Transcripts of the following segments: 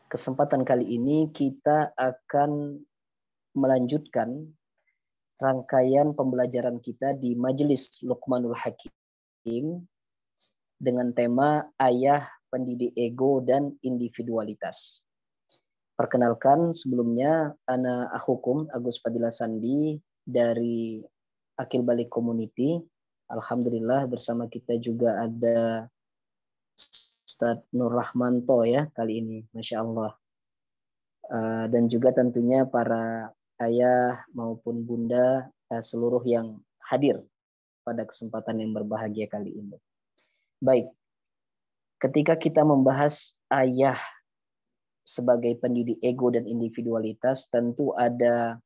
Kesempatan kali ini kita akan melanjutkan rangkaian pembelajaran kita di Majelis Luqmanul Hakim dengan tema Ayah Pendidik Ego dan Individualitas. Perkenalkan sebelumnya, ana akhukum Agus Padilla Sandi dari Akil Balik Community. Alhamdulillah bersama kita juga ada Ustadz Nur Rahmanto ya kali ini, Masya Allah. Dan juga tentunya para ayah maupun bunda seluruh yang hadir pada kesempatan yang berbahagia kali ini. Baik, ketika kita membahas ayah sebagai pendidik ego dan individualitas, tentu ada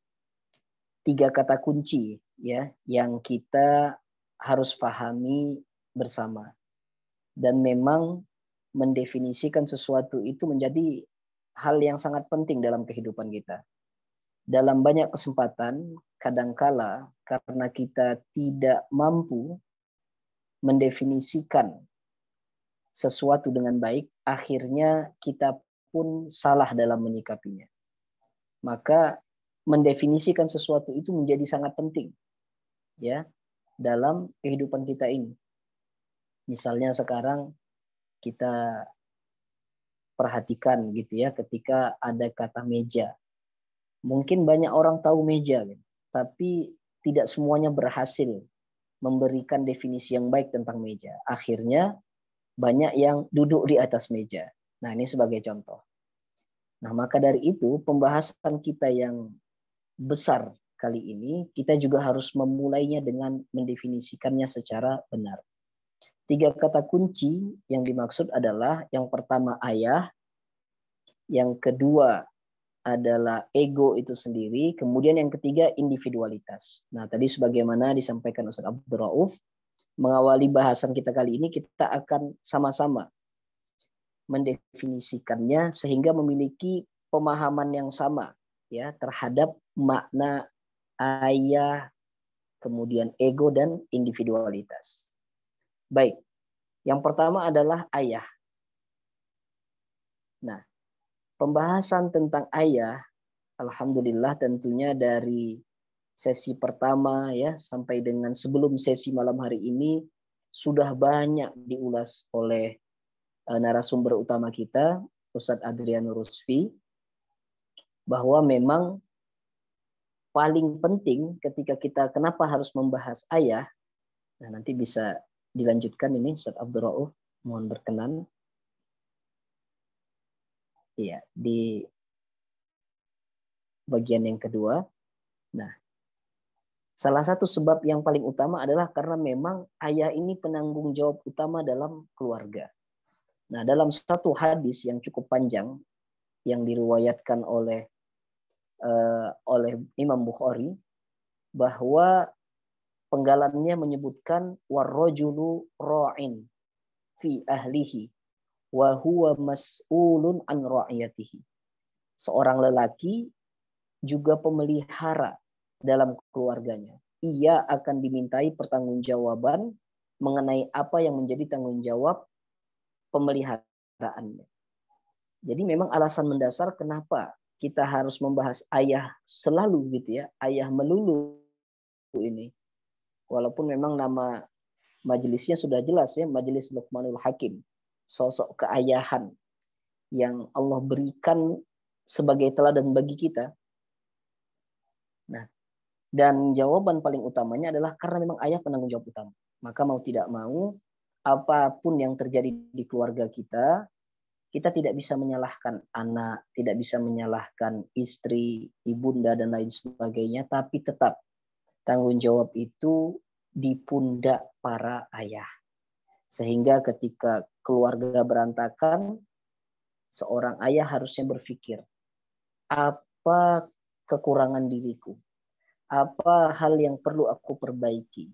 3 kata kunci ya yang kita harus pahami bersama. Dan memang mendefinisikan sesuatu itu menjadi hal yang sangat penting dalam kehidupan kita. Dalam banyak kesempatan, kadangkala karena kita tidak mampu mendefinisikan sesuatu dengan baik, akhirnya kita pun salah dalam menyikapinya. Maka mendefinisikan sesuatu itu menjadi sangat penting ya dalam kehidupan kita ini. Misalnya sekarang kita perhatikan gitu ya, ketika ada kata meja. Mungkin banyak orang tahu meja, tapi tidak semuanya berhasil memberikan definisi yang baik tentang meja. Akhirnya banyak yang duduk di atas meja. Nah, ini sebagai contoh. Nah, maka dari itu pembahasan kita yang besar kali ini, kita juga harus memulainya dengan mendefinisikannya secara benar. 3 kata kunci yang dimaksud adalah yang pertama ayah, yang kedua adalah ego itu sendiri, kemudian yang ketiga individualitas. Nah, tadi sebagaimana disampaikan Ustaz Abdul Rauf, mengawali bahasan kita kali ini kita akan sama-sama mendefinisikannya sehingga memiliki pemahaman yang sama ya terhadap makna ayah, kemudian ego dan individualitas. Baik, yang pertama adalah ayah. Nah, pembahasan tentang ayah, alhamdulillah tentunya dari sesi pertama ya sampai dengan sebelum sesi malam hari ini sudah banyak diulas oleh narasumber utama kita, Ustadz Adriano Rusfi, bahwa memang paling penting ketika kita kenapa harus membahas ayah. Nah, nanti bisa dilanjutkan ini Ustadz Abdul Rauf, mohon berkenan. Iya, di bagian yang kedua. Nah, salah satu sebab yang paling utama adalah karena memang ayah ini penanggung jawab utama dalam keluarga. Nah, dalam satu hadis yang cukup panjang yang diriwayatkan oleh Imam Bukhari, bahwa penggalannya menyebutkan warrajulu ra'in fi ahlihi wa huwa mas'ulun an ra'iyatihi. Seorang lelaki juga pemelihara dalam keluarganya. Ia akan dimintai pertanggungjawaban mengenai apa yang menjadi tanggung jawab pemeliharaannya. Jadi memang alasan mendasar kenapa kita harus membahas ayah selalu gitu ya, ayah melulu ini. Walaupun memang nama majelisnya sudah jelas ya, Majelis Luqmanul Hakim, sosok keayahan yang Allah berikan sebagai teladan bagi kita. Nah, dan jawaban paling utamanya adalah karena memang ayah penanggung jawab utama. Maka mau tidak mau, apapun yang terjadi di keluarga kita, kita tidak bisa menyalahkan anak, tidak bisa menyalahkan istri, ibunda, dan lain sebagainya, tapi tetap tanggung jawab itu di pundak para ayah. Sehingga ketika keluarga berantakan, seorang ayah harusnya berpikir, apa kekurangan diriku? Apa hal yang perlu aku perbaiki?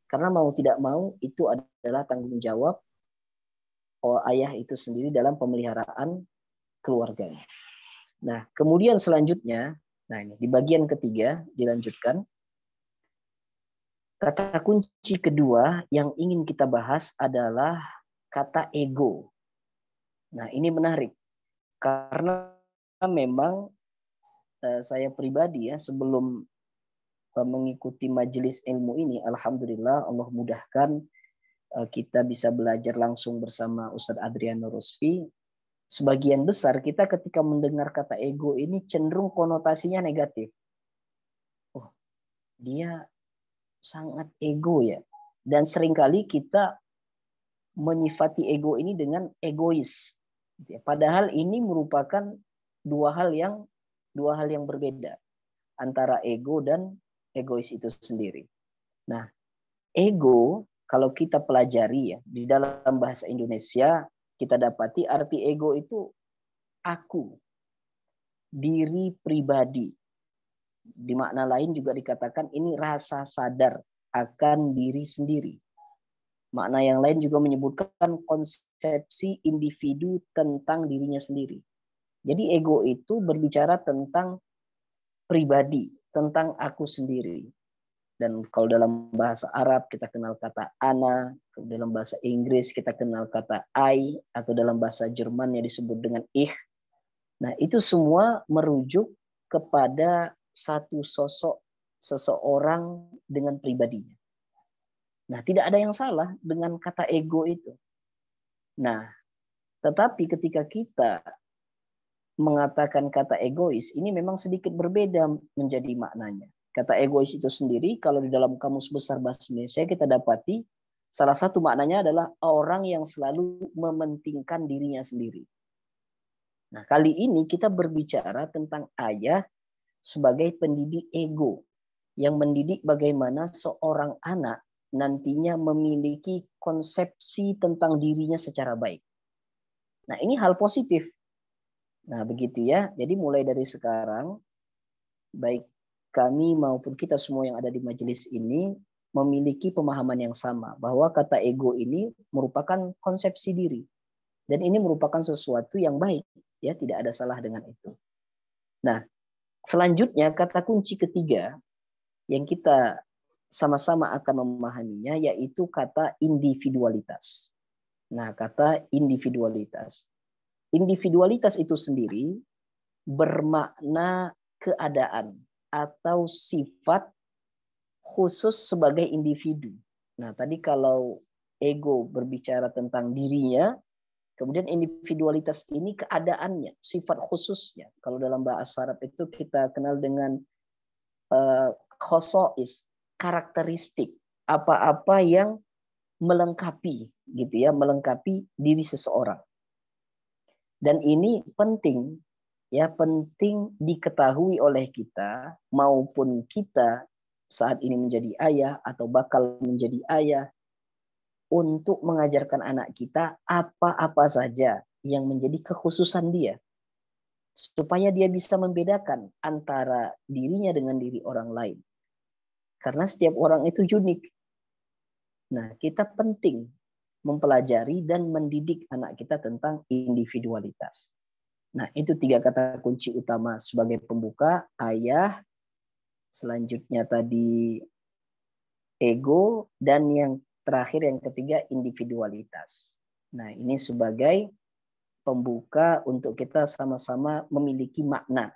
Karena mau tidak mau, itu adalah tanggung jawab ayah itu sendiri dalam pemeliharaan keluarganya. Nah, kemudian selanjutnya, nah ini di bagian ketiga dilanjutkan. Kata kunci kedua yang ingin kita bahas adalah kata ego. Nah, ini menarik karena memang saya pribadi ya sebelum mengikuti majelis ilmu ini, alhamdulillah Allah mudahkan kita bisa belajar langsung bersama Ustadz Adriano Rusfi. Sebagian besar kita ketika mendengar kata ego ini cenderung konotasinya negatif. Oh, dia sangat ego ya. Dan seringkali kita menyifati ego ini dengan egois. Padahal ini merupakan dua hal yang berbeda antara ego dan egois itu sendiri. Nah, ego kalau kita pelajari ya di dalam bahasa Indonesia kita dapati arti ego itu aku, diri pribadi. Di makna lain juga dikatakan ini rasa sadar akan diri sendiri. Makna yang lain juga menyebutkan konsepsi individu tentang dirinya sendiri. Jadi ego itu berbicara tentang pribadi, tentang aku sendiri. Dan kalau dalam bahasa Arab kita kenal kata ana, dalam bahasa Inggris kita kenal kata I, atau dalam bahasa Jerman yang disebut dengan ich. Nah, itu semua merujuk kepada satu sosok seseorang dengan pribadinya. Nah, tidak ada yang salah dengan kata ego itu. Nah, tetapi ketika kita mengatakan kata egois, ini memang sedikit berbeda menjadi maknanya. Kata egois itu sendiri, kalau di dalam Kamus Besar Bahasa Indonesia kita dapati, salah satu maknanya adalah orang yang selalu mementingkan dirinya sendiri. Nah, kali ini kita berbicara tentang ayah sebagai pendidik ego, yang mendidik bagaimana seorang anak nantinya memiliki konsepsi tentang dirinya secara baik. Nah, ini hal positif. Nah, begitu ya. Jadi mulai dari sekarang, baik kami maupun kita semua yang ada di majelis ini memiliki pemahaman yang sama bahwa kata ego ini merupakan konsepsi diri. Dan ini merupakan sesuatu yang baik, ya, tidak ada salah dengan itu. Nah, selanjutnya kata kunci ketiga yang kita sama-sama akan memahaminya yaitu kata individualitas. Nah, kata individualitas. Individualitas itu sendiri bermakna keadaan atau sifat khusus sebagai individu. Nah, tadi kalau ego berbicara tentang dirinya, kemudian individualitas ini keadaannya, sifat khususnya. Kalau dalam bahasa Arab itu kita kenal dengan khosois, karakteristik, apa-apa yang melengkapi gitu ya, melengkapi diri seseorang. Dan ini penting ya, penting diketahui oleh kita maupun kita saat ini menjadi ayah atau bakal menjadi ayah untuk mengajarkan anak kita apa-apa saja yang menjadi kekhususan dia supaya dia bisa membedakan antara dirinya dengan diri orang lain. Karena setiap orang itu unik. Nah, kita penting mempelajari dan mendidik anak kita tentang individualitas. Nah, itu 3 kata kunci utama sebagai pembuka, ayah, selanjutnya tadi ego, dan yang terakhir yang ketiga individualitas. Nah, ini sebagai pembuka untuk kita sama-sama memiliki makna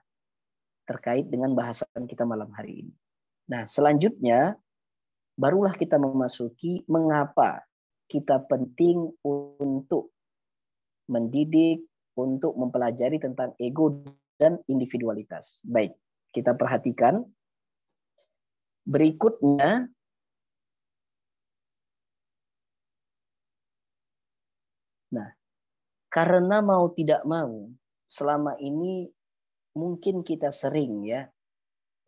terkait dengan bahasan kita malam hari ini. Nah, selanjutnya barulah kita memasuki mengapa kita penting untuk mendidik, untuk mempelajari tentang ego dan individualitas. Baik, kita perhatikan. Berikutnya, nah, karena mau tidak mau, selama ini mungkin kita sering ya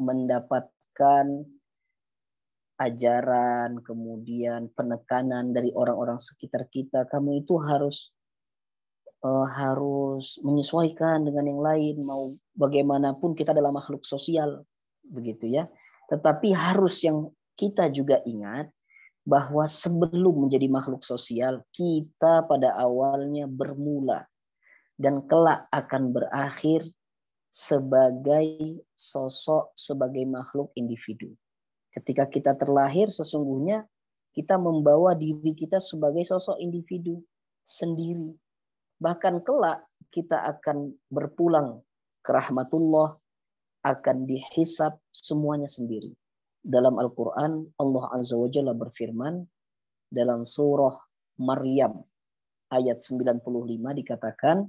mendapatkan ajaran, kemudian penekanan dari orang-orang sekitar kita, kamu itu harus menyesuaikan dengan yang lain, mau bagaimanapun kita adalah makhluk sosial, begitu ya. Tetapi harus yang kita juga ingat bahwa sebelum menjadi makhluk sosial, kita pada awalnya bermula dan kelak akan berakhir sebagai sosok, sebagai makhluk individu. Ketika kita terlahir, sesungguhnya kita membawa diri kita sebagai sosok individu sendiri. Bahkan kelak kita akan berpulang ke rahmatullah, akan dihisab semuanya sendiri. Dalam Al-Quran, Allah Azza wa Jalla berfirman dalam surah Maryam ayat 95 dikatakan,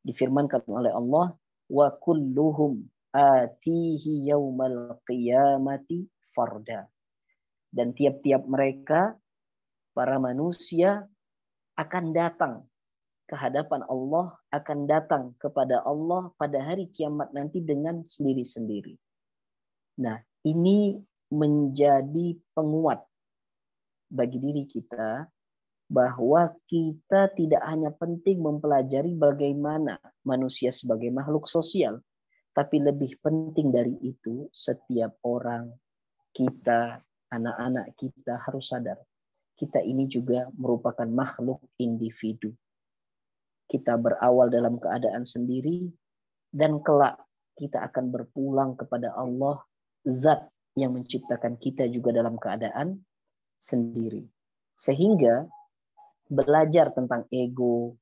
difirmankan oleh Allah, wa kulluhum atihi yaumal qiyamati farda. Dan tiap-tiap mereka, para manusia, akan datang ke hadapan Allah, akan datang kepada Allah pada hari kiamat nanti dengan sendiri-sendiri. Nah, ini menjadi penguat bagi diri kita bahwa kita tidak hanya penting mempelajari bagaimana manusia sebagai makhluk sosial, tapi lebih penting dari itu, setiap orang, kita, anak-anak kita harus sadar, kita ini juga merupakan makhluk individu. Kita berawal dalam keadaan sendiri, dan kelak kita akan berpulang kepada Allah, zat yang menciptakan kita juga dalam keadaan sendiri. Sehingga belajar tentang ego,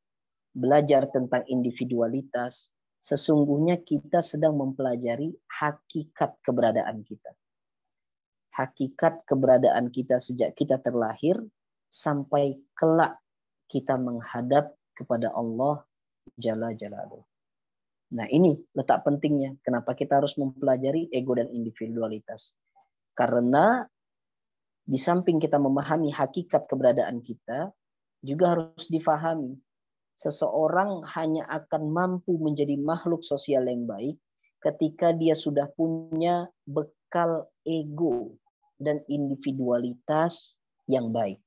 belajar tentang individualitas, sesungguhnya kita sedang mempelajari hakikat keberadaan kita. Hakikat keberadaan kita sejak kita terlahir sampai kelak kita menghadap kepada Allah Jalla Jalaluhu. Nah, ini letak pentingnya. Kenapa kita harus mempelajari ego dan individualitas? Karena di samping kita memahami hakikat keberadaan kita, juga harus difahami. Seseorang hanya akan mampu menjadi makhluk sosial yang baik ketika dia sudah punya bekal ego dan individualitas yang baik.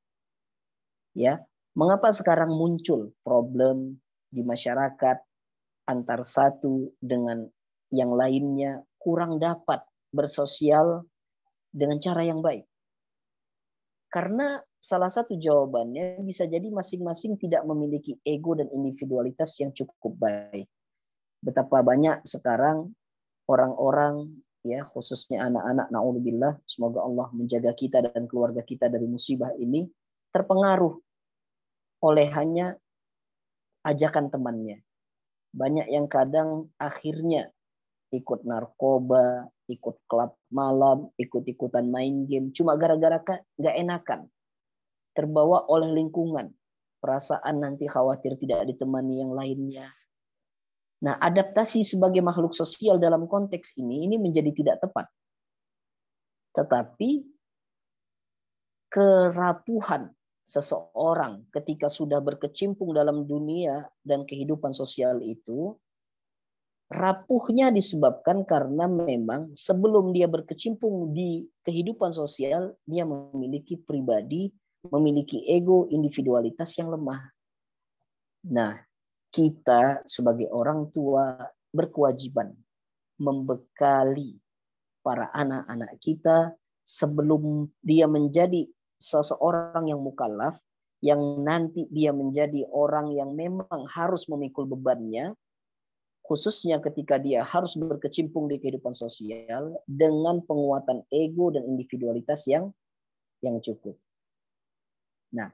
Ya, mengapa sekarang muncul problem di masyarakat antar satu dengan yang lainnya kurang dapat bersosial dengan cara yang baik? Karena salah satu jawabannya bisa jadi masing-masing tidak memiliki ego dan individualitas yang cukup baik. Betapa banyak sekarang orang-orang, ya khususnya anak-anak, naudzubillah, semoga Allah menjaga kita dan keluarga kita dari musibah ini, terpengaruh oleh hanya ajakan temannya. Banyak yang kadang akhirnya ikut narkoba, ikut klub malam, ikut-ikutan main game, cuma gara-gara nggak enakan. Terbawa oleh lingkungan, perasaan nanti khawatir tidak ditemani yang lainnya. Nah, adaptasi sebagai makhluk sosial dalam konteks ini menjadi tidak tepat. Tetapi kerapuhan seseorang ketika sudah berkecimpung dalam dunia dan kehidupan sosial itu, rapuhnya disebabkan karena memang sebelum dia berkecimpung di kehidupan sosial, dia memiliki pribadi, memiliki ego, individualitas yang lemah. Nah, kita sebagai orang tua berkewajiban membekali para anak-anak kita sebelum dia menjadi seseorang yang mukallaf, yang nanti dia menjadi orang yang memang harus memikul bebannya, khususnya ketika dia harus berkecimpung di kehidupan sosial dengan penguatan ego dan individualitas yang cukup. Nah,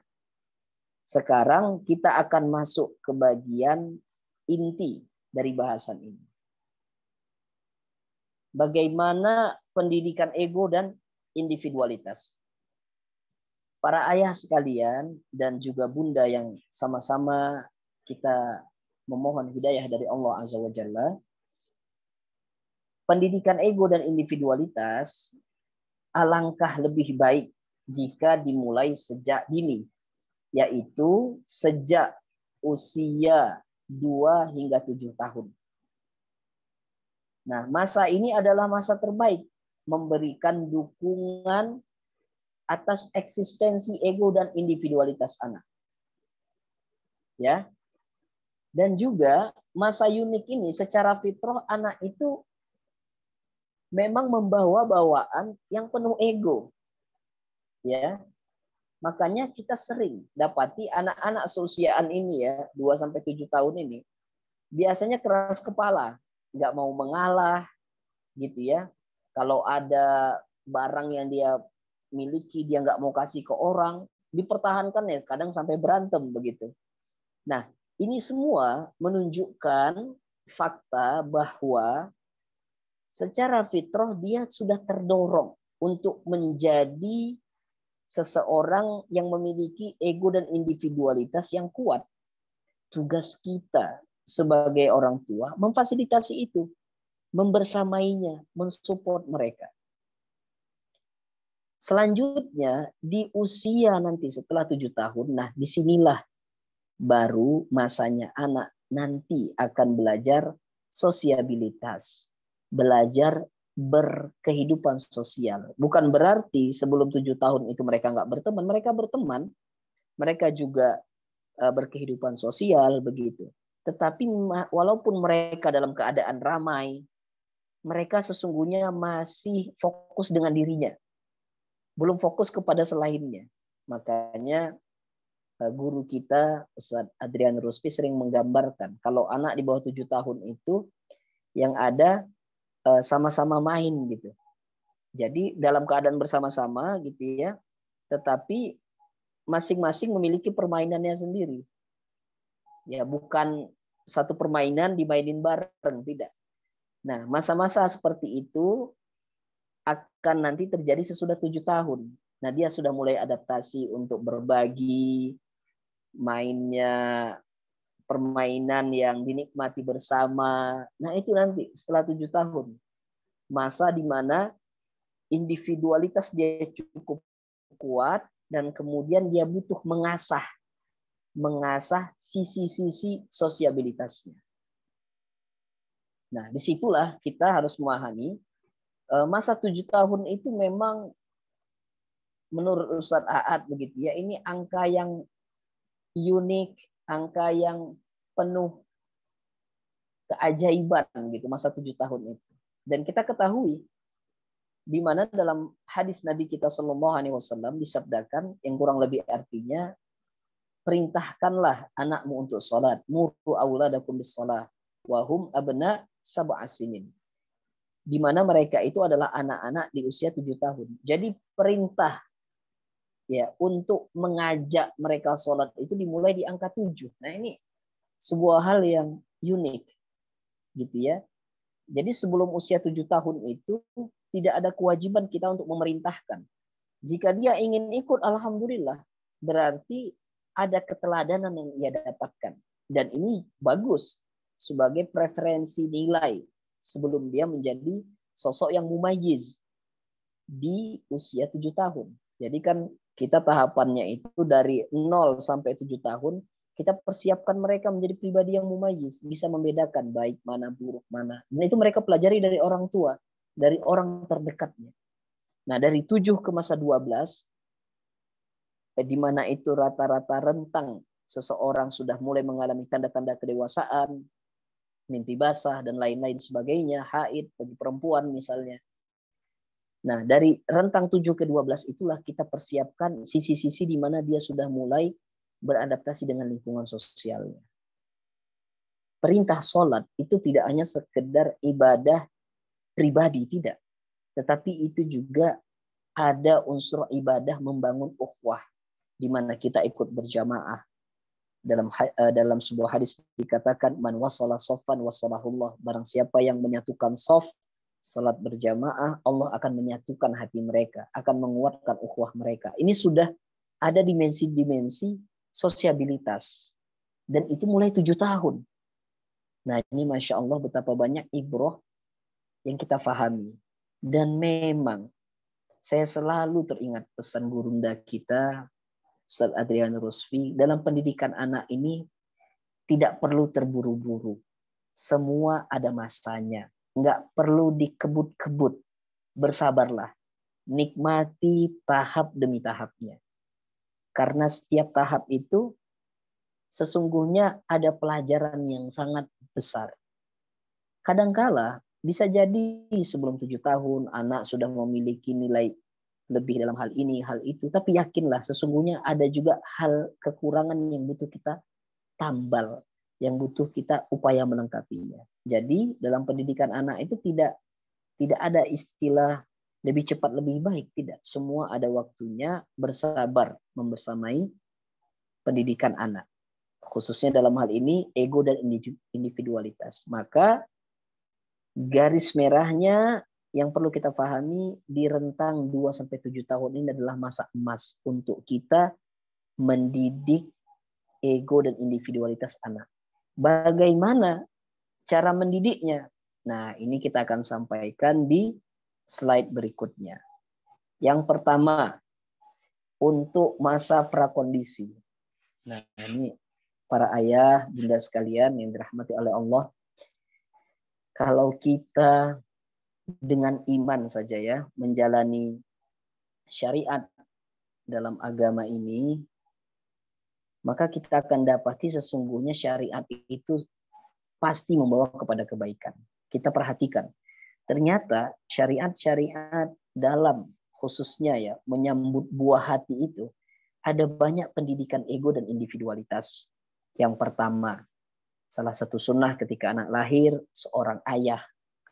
sekarang kita akan masuk ke bagian inti dari bahasan ini. Bagaimana pendidikan ego dan individualitas. Para ayah sekalian dan juga bunda yang sama-sama kita memohon hidayah dari Allah Azza wa Jalla, pendidikan ego dan individualitas alangkah lebih baik jika dimulai sejak dini, yaitu sejak usia 2 hingga 7 tahun. Nah, masa ini adalah masa terbaik memberikan dukungan atas eksistensi ego dan individualitas anak. Ya. Dan juga masa unik ini secara fitrah anak itu memang membawa bawaan yang penuh ego. Ya. Makanya kita sering dapati anak-anak seusiaan ini ya, 2 sampai 7 tahun ini biasanya keras kepala, nggak mau mengalah gitu ya. Kalau ada barang yang dia miliki dia nggak mau kasih ke orang, dipertahankan ya, kadang sampai berantem begitu. Nah, ini semua menunjukkan fakta bahwa secara fitrah dia sudah terdorong untuk menjadi seseorang yang memiliki ego dan individualitas yang kuat. Tugas kita sebagai orang tua memfasilitasi itu, membersamainya, mensupport mereka. Selanjutnya di usia nanti setelah 7 tahun, nah disinilah baru masanya anak nanti akan belajar sosiabilitas, belajar berkehidupan sosial. Bukan berarti sebelum 7 tahun itu mereka nggak berteman, mereka berteman, mereka juga berkehidupan sosial begitu. Tetapi walaupun mereka dalam keadaan ramai, mereka sesungguhnya masih fokus dengan dirinya, belum fokus kepada selainnya. Makanya guru kita Ustadz Adrian Ruspi sering menggambarkan kalau anak di bawah 7 tahun itu yang ada sama-sama main gitu. Jadi dalam keadaan bersama-sama gitu ya, tetapi masing-masing memiliki permainannya sendiri. Ya, bukan satu permainan dimainin bareng, tidak. Nah, masa-masa seperti itu akan nanti terjadi sesudah 7 tahun. Nah, dia sudah mulai adaptasi untuk berbagi, mainnya permainan yang dinikmati bersama. Nah, itu nanti setelah 7 tahun. Masa di mana individualitas dia cukup kuat dan kemudian dia butuh mengasah sisi-sisi sosiabilitasnya. Nah, disitulah kita harus memahami masa 7 tahun itu memang menurut Ustadz Aad begitu ya, ini angka yang unik, angka yang penuh keajaiban gitu masa 7 tahun itu. Dan kita ketahui di mana dalam hadis Nabi kita Shallallahu Alaihi Wasallam disabdakan yang kurang lebih artinya, perintahkanlah anakmu untuk sholat, muru auladakum bis sholat, wahum abna sab'a sinin. Di mana mereka itu adalah anak-anak di usia 7 tahun. Jadi perintah ya untuk mengajak mereka sholat itu dimulai di angka 7. Nah, ini sebuah hal yang unik gitu ya. Jadi sebelum usia 7 tahun itu tidak ada kewajiban kita untuk memerintahkan. Jika dia ingin ikut, alhamdulillah, berarti ada keteladanan yang ia dapatkan. Dan ini bagus sebagai preferensi nilai sebelum dia menjadi sosok yang mumayyiz di usia 7 tahun. Jadi kan kita tahapannya itu dari 0 sampai 7 tahun, kita persiapkan mereka menjadi pribadi yang mumayyiz, bisa membedakan baik mana, buruk mana. Dan itu mereka pelajari dari orang tua, dari orang terdekatnya. Nah, dari 7 ke masa 12, di mana itu rata-rata rentang seseorang sudah mulai mengalami tanda-tanda kedewasaan, mimpi basah, dan lain-lain sebagainya, haid bagi perempuan misalnya. Nah, dari rentang 7 ke 12 itulah kita persiapkan sisi-sisi di mana dia sudah mulai beradaptasi dengan lingkungan sosialnya. Perintah sholat itu tidak hanya sekedar ibadah pribadi, tidak. Tetapi itu juga ada unsur ibadah membangun ukhuwah, di mana kita ikut berjamaah. Dalam sebuah hadis dikatakan, man wasala soffan wasalahullah. Barang siapa yang menyatukan sof, salat berjamaah, Allah akan menyatukan hati mereka, akan menguatkan ukhuwah mereka. Ini sudah ada dimensi-dimensi sosiabilitas. Dan itu mulai 7 tahun. Nah, ini Masya Allah betapa banyak ibrah yang kita fahami. Dan memang saya selalu teringat pesan gurunda kita, Ustaz Adrian Rusfi, dalam pendidikan anak ini tidak perlu terburu-buru. Semua ada masanya. Nggak perlu dikebut-kebut. Bersabarlah. Nikmati tahap demi tahapnya. Karena setiap tahap itu sesungguhnya ada pelajaran yang sangat besar. Kadangkala bisa jadi sebelum 7 tahun anak sudah memiliki nilai lebih dalam hal ini, hal itu. Tapi yakinlah sesungguhnya ada juga hal kekurangan yang butuh kita tambal, yang butuh kita upaya melengkapinya. Jadi dalam pendidikan anak itu tidak ada istilah lebih cepat lebih baik, tidak. Semua ada waktunya, bersabar membersamai pendidikan anak. Khususnya dalam hal ini ego dan individualitas. Maka garis merahnya yang perlu kita pahami di rentang 2-7 tahun ini adalah masa emas untuk kita mendidik ego dan individualitas anak. Bagaimana cara mendidiknya? Nah, ini kita akan sampaikan di slide berikutnya. Yang pertama, untuk masa prakondisi. Nah, ini para ayah, bunda sekalian yang dirahmati oleh Allah. Kalau kita dengan iman saja ya, menjalani syariat dalam agama ini, maka kita akan dapati sesungguhnya syariat itu pasti membawa kepada kebaikan. Kita perhatikan, ternyata syariat-syariat dalam khususnya ya menyambut buah hati itu ada banyak pendidikan ego dan individualitas. Yang pertama, salah satu sunnah ketika anak lahir, seorang ayah,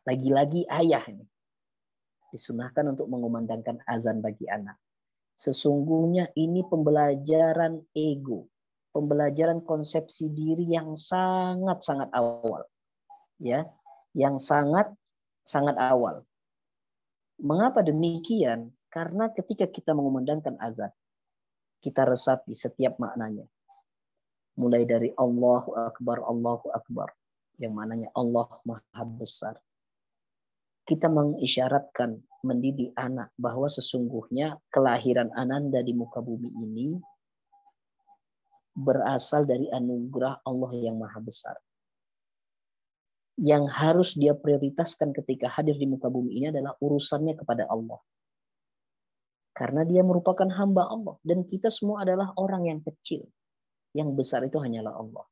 lagi-lagi ayah ini, disunahkan untuk mengumandangkan azan bagi anak. Sesungguhnya ini pembelajaran ego, pembelajaran konsepsi diri yang sangat-sangat awal. Ya, yang sangat awal. Mengapa demikian? Karena ketika kita mengumandangkan azan, kita resapi setiap maknanya. Mulai dari Allahu Akbar, yang maknanya Allah Maha Besar. Kita mengisyaratkan, mendidik anak bahwa sesungguhnya kelahiran Ananda di muka bumi ini berasal dari anugerah Allah yang Maha Besar. Yang harus dia prioritaskan ketika hadir di muka bumi ini adalah urusannya kepada Allah. Karena dia merupakan hamba Allah. Dan kita semua adalah orang yang kecil. Yang besar itu hanyalah Allah.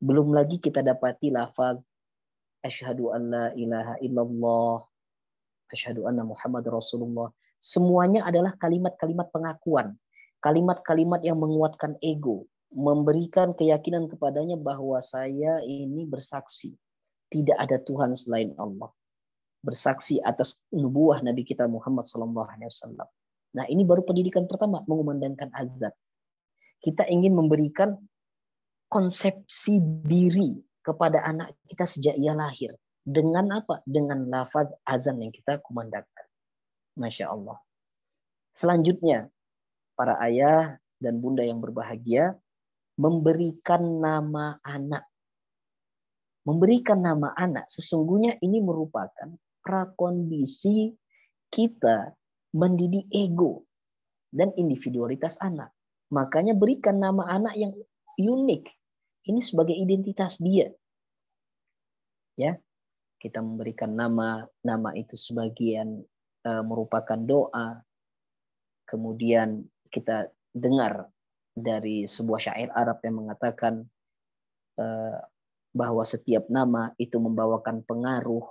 Belum lagi kita dapati lafaz asyhadu an la ilaha illallah, asyhadu anna Muhammad Rasulullah. Semuanya adalah kalimat-kalimat pengakuan. Kalimat-kalimat yang menguatkan ego. Memberikan keyakinan kepadanya bahwa saya ini bersaksi. Tidak ada Tuhan selain Allah. Bersaksi atas nubuah Nabi kita Muhammad SAW. Nah, ini baru pendidikan pertama, mengumandangkan azan. Kita ingin memberikan konsepsi diri kepada anak kita sejak ia lahir. Dengan apa? Dengan lafaz azan yang kita kumandangkan. Masya Allah. Selanjutnya, para ayah dan bunda yang berbahagia, memberikan nama anak. Memberikan nama anak, sesungguhnya ini merupakan prakondisi kita mendidik ego dan individualitas anak. Makanya berikan nama anak yang unik. Ini sebagai identitas dia. Ya, kita memberikan nama itu sebagian merupakan doa. Kemudian kita dengar dari sebuah syair Arab yang mengatakan bahwa setiap nama itu membawakan pengaruh.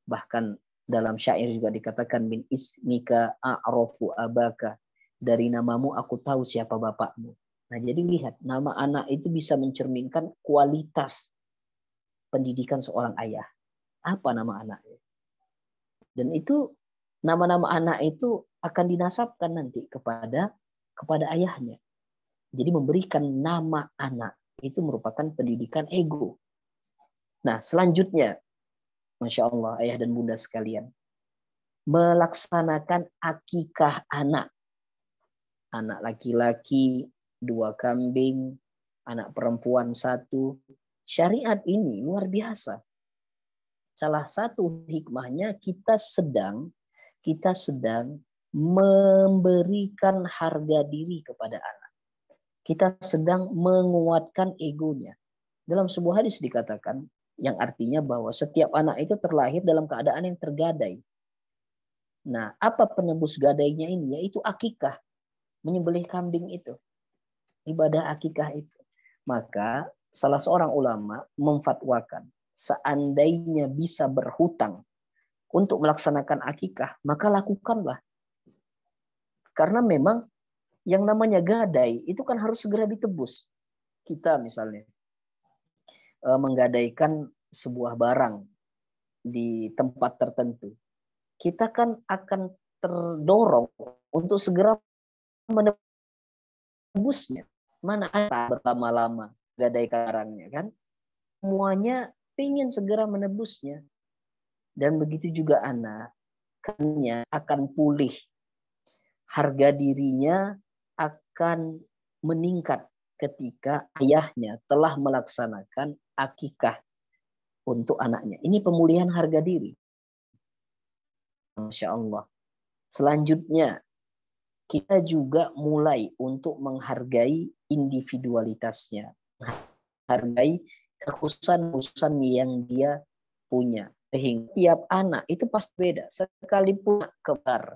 Bahkan dalam syair juga dikatakan min ismika a'rafu abaka. Dari namamu aku tahu siapa bapakmu. Nah, jadi lihat, nama anak itu bisa mencerminkan kualitas pendidikan seorang ayah. Apa nama anaknya? Dan itu nama-nama anak itu akan dinasabkan nanti kepada ayahnya. Jadi memberikan nama anak itu merupakan pendidikan ego. Nah, selanjutnya, Masya Allah, ayah dan bunda sekalian, melaksanakan akikah anak. Anak laki-laki 2 kambing, anak perempuan 1. Syariat ini luar biasa. Salah satu hikmahnya kita sedang memberikan harga diri kepada anak. Kita sedang menguatkan egonya. Dalam sebuah hadis dikatakan, yang artinya bahwa setiap anak itu terlahir dalam keadaan yang tergadai. Nah, apa penebus gadainya ini? Yaitu akikah. Menyembelih kambing itu. Ibadah akikah itu. Maka salah seorang ulama memfatwakan, seandainya bisa berhutang untuk melaksanakan akikah, maka lakukanlah. Karena memang yang namanya gadai itu kan harus segera ditebus. Kita misalnya menggadaikan sebuah barang di tempat tertentu. Kita kan akan terdorong untuk segera menebusnya. Mana ada berlama-lama. gadai karangnya kan. Semuanya ingin segera menebusnya. Dan begitu juga anak, akan pulih. Harga dirinya akan meningkat ketika ayahnya telah melaksanakan akikah untuk anaknya. Ini pemulihan harga diri. Masya Allah. Selanjutnya, kita juga mulai untuk menghargai individualitasnya. Menghargai kekhususan yang dia punya. Sehingga tiap anak itu pasti beda. Sekalipun kembar,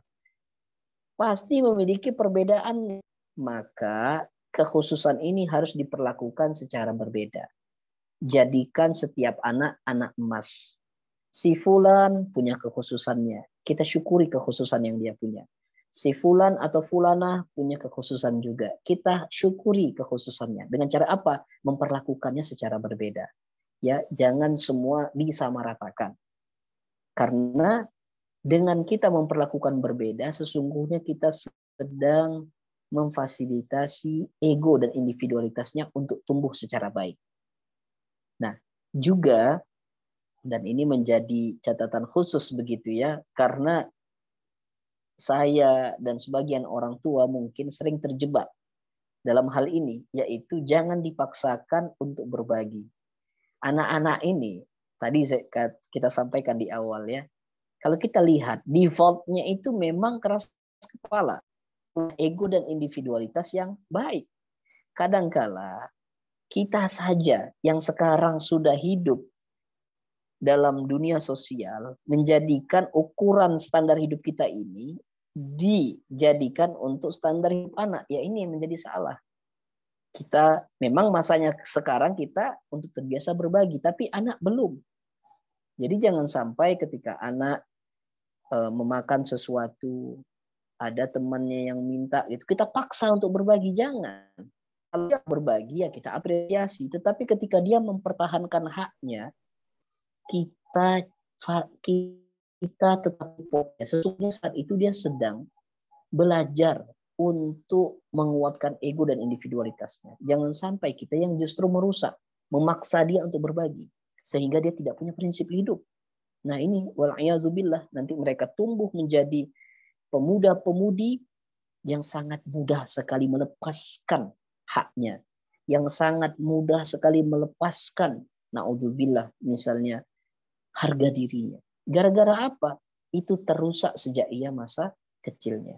pasti memiliki perbedaan. Maka kekhususan ini harus diperlakukan secara berbeda. Jadikan setiap anak anak emas. Si fulan punya kekhususannya. Kita syukuri kekhususan yang dia punya. Si fulan atau fulanah punya kekhususan juga. Kita syukuri kekhususannya. Dengan cara apa? Memperlakukannya secara berbeda. Ya, jangan semua disamaratakan. Karena dengan kita memperlakukan berbeda, sesungguhnya kita sedang memfasilitasi ego dan individualitasnya untuk tumbuh secara baik. Nah, juga, dan ini menjadi catatan khusus begitu ya, karena saya dan sebagian orang tua mungkin sering terjebak dalam hal ini, yaitu jangan dipaksakan untuk berbagi. Anak-anak ini, tadi kita sampaikan di awal ya, kalau kita lihat defaultnya itu memang keras kepala, ego dan individualitas yang baik. Kadangkala kita saja yang sekarang sudah hidup dalam dunia sosial menjadikan ukuran standar hidup kita ini dijadikan untuk standar hidup anak. Ya ini yang menjadi salah. Kita memang masanya sekarang kita untuk terbiasa berbagi, tapi anak belum. Jadi jangan sampai ketika anak memakan sesuatu, ada temannya yang minta, itu kita paksa untuk berbagi. Jangan. Kalau dia berbagi ya kita apresiasi, tetapi ketika dia mempertahankan haknya, kita tetap sesungguhnya saat itu dia sedang belajar untuk menguatkan ego dan individualitasnya. Jangan sampai kita yang justru merusak, memaksa dia untuk berbagi sehingga dia tidak punya prinsip hidup. Nah ini wal'iyadzubillah, nanti mereka tumbuh menjadi pemuda-pemudi yang sangat mudah sekali melepaskan haknya, yang sangat mudah sekali melepaskan, na'udzubillah, misalnya harga dirinya. Gara-gara apa? Itu terusak sejak ia masa kecilnya.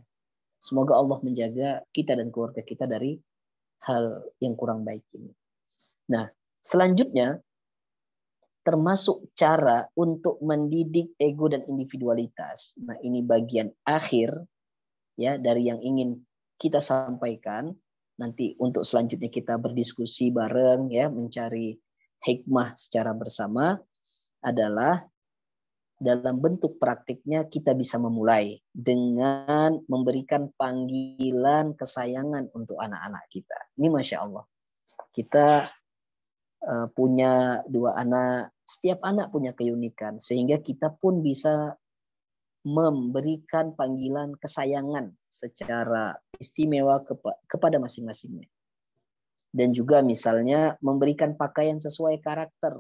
Semoga Allah menjaga kita dan keluarga kita dari hal yang kurang baik ini. Nah, selanjutnya termasuk cara untuk mendidik ego dan individualitas. Nah, ini bagian akhir ya dari yang ingin kita sampaikan. Nanti untuk selanjutnya kita berdiskusi bareng ya, mencari hikmah secara bersama, adalah dalam bentuk praktiknya kita bisa memulai dengan memberikan panggilan kesayangan untuk anak-anak kita. Ini Masya Allah. Kita punya 2 anak, setiap anak punya keunikan, sehingga kita pun bisa memberikan panggilan kesayangan secara istimewa kepada masing-masingnya. Dan juga misalnya memberikan pakaian sesuai karakter.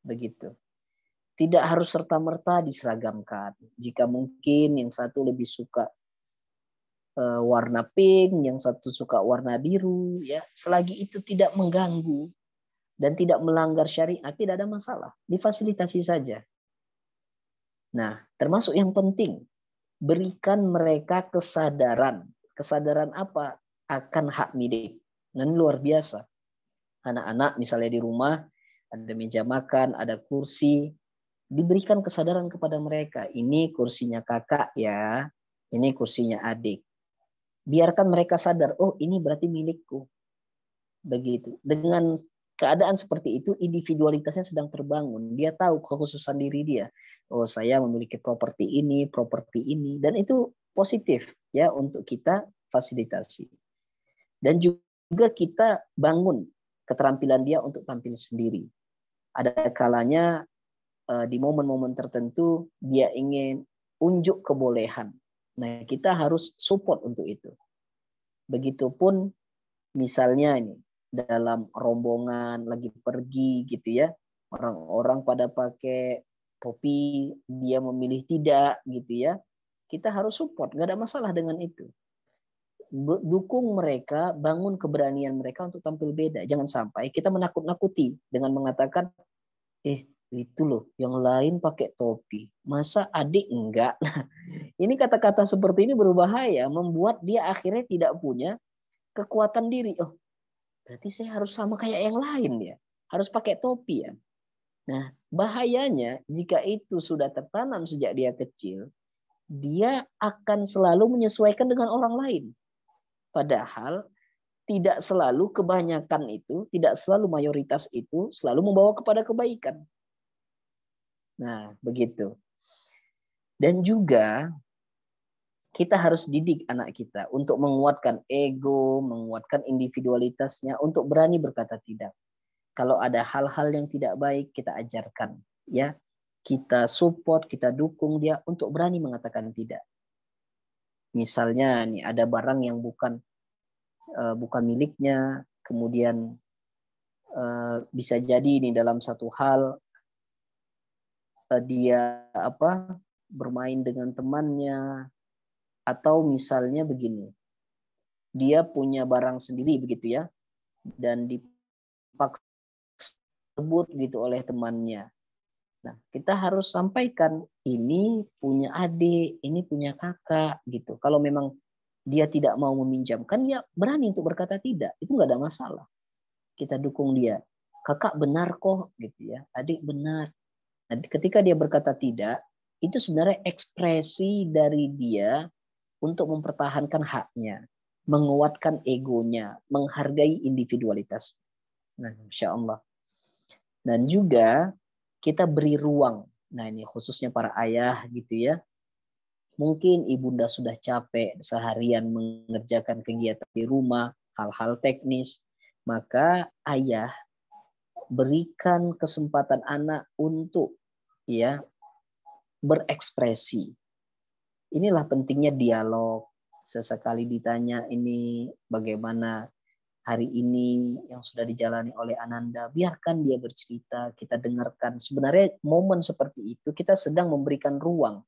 Begitu. Tidak harus serta-merta diseragamkan. Jika mungkin yang satu lebih suka warna pink, yang satu suka warna biru, ya, selagi itu tidak mengganggu dan tidak melanggar syariat, tidak ada masalah. Difasilitasi saja. Nah, termasuk yang penting, berikan mereka kesadaran. Kesadaran apa? Akan hak milik. Nah, ini luar biasa. Anak-anak misalnya di rumah, ada meja makan, ada kursi, diberikan kesadaran kepada mereka. Ini kursinya kakak ya, ini kursinya adik. Biarkan mereka sadar, oh ini berarti milikku. Begitu. Dengan keadaan seperti itu, individualitasnya sedang terbangun. Dia tahu kekhususan diri dia. Oh saya memiliki properti ini, dan itu positif ya untuk kita fasilitasi. Dan juga kita bangun keterampilan dia untuk tampil sendiri. Ada kalanya di momen-momen tertentu dia ingin unjuk kebolehan. Nah, kita harus support untuk itu. Begitupun misalnya ini, dalam rombongan lagi pergi gitu ya, orang-orang pada pakai topi, dia memilih tidak gitu ya, kita harus support, nggak ada masalah dengan itu. Dukung mereka, bangun keberanian mereka untuk tampil beda. Jangan sampai kita menakut-nakuti dengan mengatakan, itu loh yang lain pakai topi, masa adik enggak? Ini kata-kata seperti ini berbahaya, membuat dia akhirnya tidak punya kekuatan diri. Oh, berarti saya harus sama kayak yang lain ya, harus pakai topi ya. Nah, bahayanya jika itu sudah tertanam sejak dia kecil, dia akan selalu menyesuaikan dengan orang lain. Padahal tidak selalu kebanyakan itu, tidak selalu mayoritas itu selalu membawa kepada kebaikan. Nah, begitu. Dan juga kita harus didik anak kita untuk menguatkan ego, menguatkan individualitasnya, untuk berani berkata tidak. Kalau ada hal-hal yang tidak baik, kita ajarkan, ya. Kita support, kita dukung dia untuk berani mengatakan tidak. Misalnya nih ada barang yang bukan miliknya, kemudian bisa jadi nih dalam satu hal dia bermain dengan temannya, atau misalnya begini, dia punya barang sendiri begitu ya, dan dipaksa sebut gitu oleh temannya. Nah, kita harus sampaikan, ini punya adik, ini punya kakak gitu. Kalau memang dia tidak mau meminjamkan, dia berani untuk berkata tidak, itu nggak ada masalah. Kita dukung dia, kakak benar kok gitu ya, adik benar. Nah, ketika dia berkata tidak, itu sebenarnya ekspresi dari dia untuk mempertahankan haknya, menguatkan egonya, menghargai individualitas. Nah, insya Allah. Dan juga kita beri ruang. Nah, ini khususnya para ayah gitu ya. Mungkin ibunda sudah capek seharian mengerjakan kegiatan di rumah, hal-hal teknis, maka ayah berikan kesempatan anak untuk ya berekspresi. Inilah pentingnya dialog. Sesekali ditanya ini bagaimana hari ini yang sudah dijalani oleh Ananda, biarkan dia bercerita, kita dengarkan. Sebenarnya momen seperti itu kita sedang memberikan ruang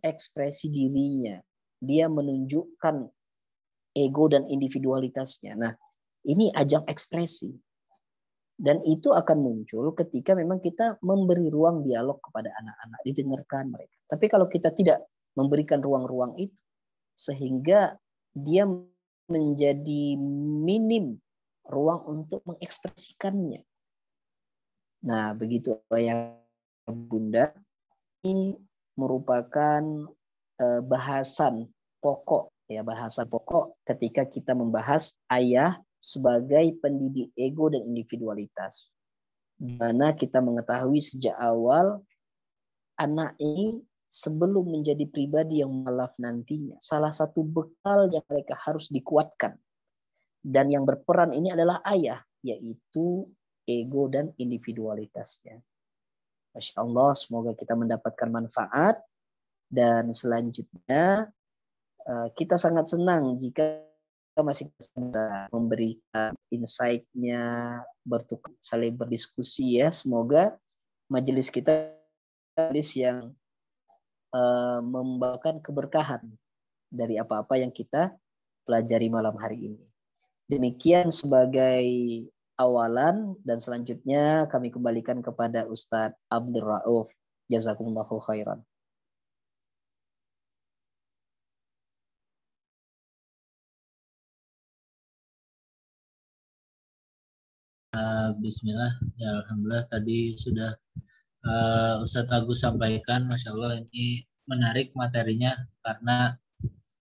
ekspresi dirinya. Dia menunjukkan ego dan individualitasnya. Nah, ini ajang ekspresi. Dan itu akan muncul ketika memang kita memberi ruang dialog kepada anak-anak, didengarkan mereka. Tapi kalau kita tidak memberikan ruang-ruang itu, sehingga dia menjadi minim ruang untuk mengekspresikannya. Nah, begitu ayah bunda, ini merupakan bahasan pokok ya, bahasan pokok ketika kita membahas ayah sebagai pendidik ego dan individualitas. Di mana kita mengetahui sejak awal anak ini sebelum menjadi pribadi yang mualaf nantinya, salah satu bekal yang mereka harus dikuatkan dan yang berperan ini adalah ayah, yaitu ego dan individualitasnya. Masya Allah, semoga kita mendapatkan manfaat. Dan selanjutnya kita sangat senang jika masih bisa memberikan insight-nya, saling berdiskusi ya. Semoga majelis kita majelis yang membawakan keberkahan dari apa-apa yang kita pelajari malam hari ini. Demikian sebagai awalan, dan selanjutnya kami kembalikan kepada Ustadz Abdul Rauf. Jazakumullahu khairan. Bismillah, ya alhamdulillah tadi sudah Ustadz Agus sampaikan. Masya Allah, ini menarik materinya karena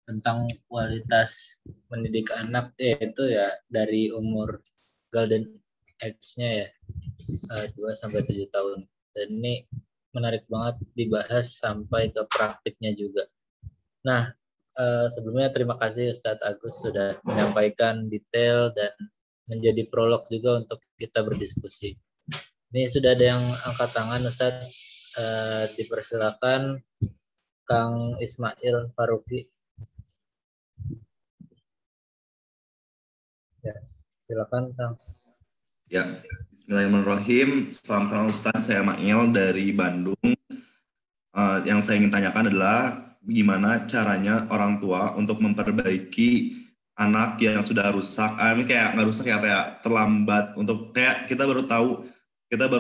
tentang kualitas mendidik anak itu ya dari umur golden age-nya ya 2-7 tahun. Dan ini menarik banget dibahas sampai ke praktiknya juga. Nah, sebelumnya terima kasih Ustadz Agus sudah menyampaikan detail dan menjadi prolog juga untuk kita berdiskusi. Ini sudah ada yang angkat tangan, Ustadz. Dipersilakan Kang Ismail Faruqi. Ya. Silakan, Kang. Ya, bismillahirrahmanirrahim. Salam kenal Ustaz, saya Mail dari Bandung. Yang saya ingin tanyakan adalah gimana caranya orang tua untuk memperbaiki anak yang sudah rusak. Ini kayak nggak rusak ya, apa ya, terlambat untuk kayak kita baru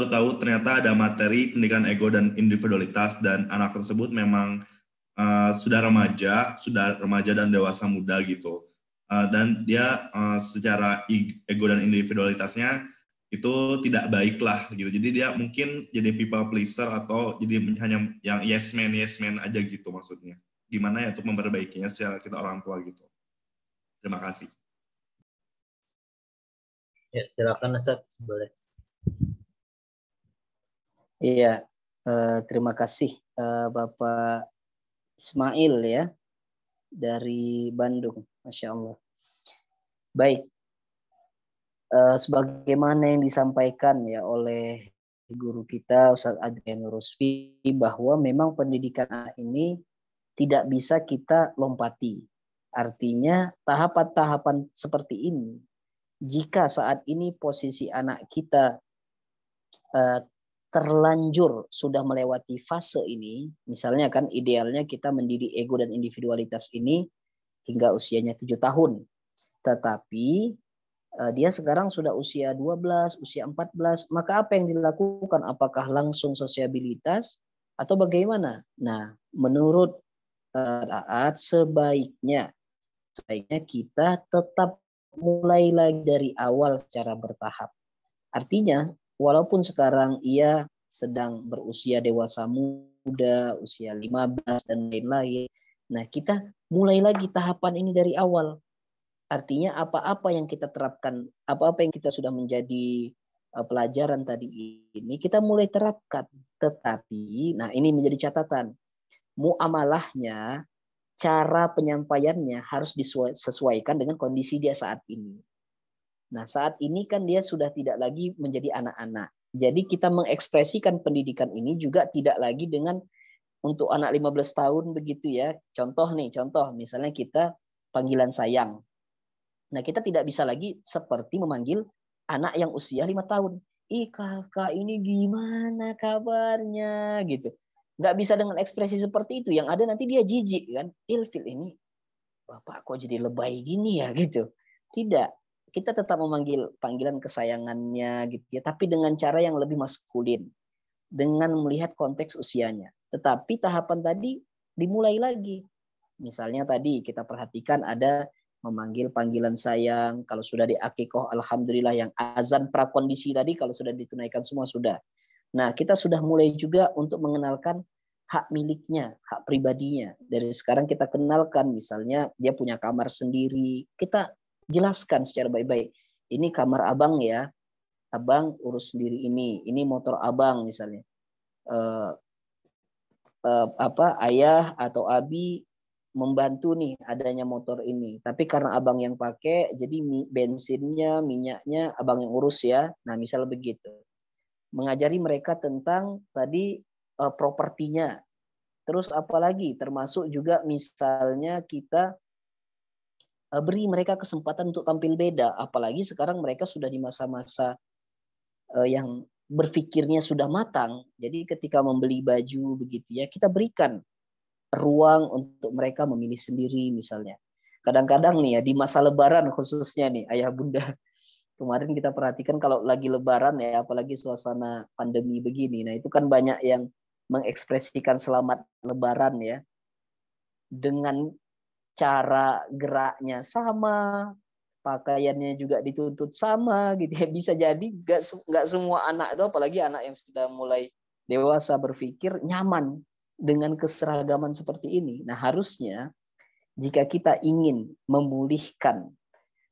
tahu ternyata ada materi pendidikan ego dan individualitas dan anak tersebut memang sudah remaja dan dewasa muda gitu. Dan dia secara ego dan individualitasnya itu tidak baik lah gitu. Jadi dia mungkin jadi people pleaser atau jadi hanya yang yes man aja gitu maksudnya. Gimana ya untuk memperbaikinya secara kita orang tua gitu. Terima kasih. Ya, silakan Ustaz, boleh. Iya, terima kasih Bapak Ismail ya dari Bandung, Masya Allah. Baik, sebagaimana yang disampaikan ya oleh guru kita Ustadz Adrian Rusfi bahwa memang pendidikan anak ini tidak bisa kita lompati. Artinya tahapan-tahapan seperti ini, jika saat ini posisi anak kita terlanjur sudah melewati fase ini, misalnya kan idealnya kita mendidik ego dan individualitas ini hingga usianya 7 tahun. Tetapi dia sekarang sudah usia 12, usia 14, maka apa yang dilakukan? Apakah langsung sosiabilitas atau bagaimana? Nah, menurut Raat sebaiknya kita tetap mulai lagi dari awal secara bertahap. Artinya, walaupun sekarang ia sedang berusia dewasa muda, usia 15 dan lain-lain, nah kita mulai lagi tahapan ini dari awal. Artinya apa-apa yang kita terapkan, apa-apa yang kita sudah menjadi pelajaran tadi ini, kita mulai terapkan. Tetapi, nah ini menjadi catatan, muamalahnya, cara penyampaiannya harus disesuaikan dengan kondisi dia saat ini. Nah saat ini kan dia sudah tidak lagi menjadi anak-anak. Jadi kita mengekspresikan pendidikan ini juga tidak lagi dengan untuk anak 15 tahun begitu ya. Contoh misalnya kita panggilan sayang. Nah, kita tidak bisa lagi seperti memanggil anak yang usia 5 tahun. Ih, kakak ini gimana kabarnya? Gitu. Nggak bisa dengan ekspresi seperti itu. Yang ada nanti dia jijik kan. Ilfil ini, bapak kok jadi lebay gini ya? Gitu. Tidak. Kita tetap memanggil panggilan kesayangannya gitu ya. Tapi dengan cara yang lebih maskulin. Dengan melihat konteks usianya. Tetapi tahapan tadi dimulai lagi. Misalnya tadi kita perhatikan ada memanggil panggilan sayang. Kalau sudah di akikoh, alhamdulillah yang azan prakondisi tadi kalau sudah ditunaikan semua sudah. Nah, kita sudah mulai juga untuk mengenalkan hak miliknya, hak pribadinya. Dari sekarang kita kenalkan, misalnya dia punya kamar sendiri. Kita jelaskan secara baik-baik. Ini kamar abang ya, abang urus sendiri ini motor abang misalnya. Ayah atau abi membantu nih adanya motor ini. Tapi karena abang yang pakai, jadi bensinnya, minyaknya abang yang urus ya. Nah, misal begitu. Mengajari mereka tentang tadi propertinya. Terus apalagi termasuk juga misalnya kita beri mereka kesempatan untuk tampil beda. Apalagi sekarang mereka sudah di masa-masa yang berpikirnya sudah matang. Jadi ketika membeli baju begitu ya, kita berikan ruang untuk mereka memilih sendiri misalnya. Kadang-kadang nih ya di masa lebaran khususnya nih ayah bunda. Kemarin kita perhatikan kalau lagi lebaran ya apalagi suasana pandemi begini. Nah itu kan banyak yang mengekspresikan selamat lebaran ya. Dengan cara geraknya sama, pakaiannya juga dituntut sama gitu ya. Bisa jadi nggak semua anak itu apalagi anak yang sudah mulai dewasa berpikir nyaman dengan keseragaman seperti ini. Nah, harusnya jika kita ingin memulihkan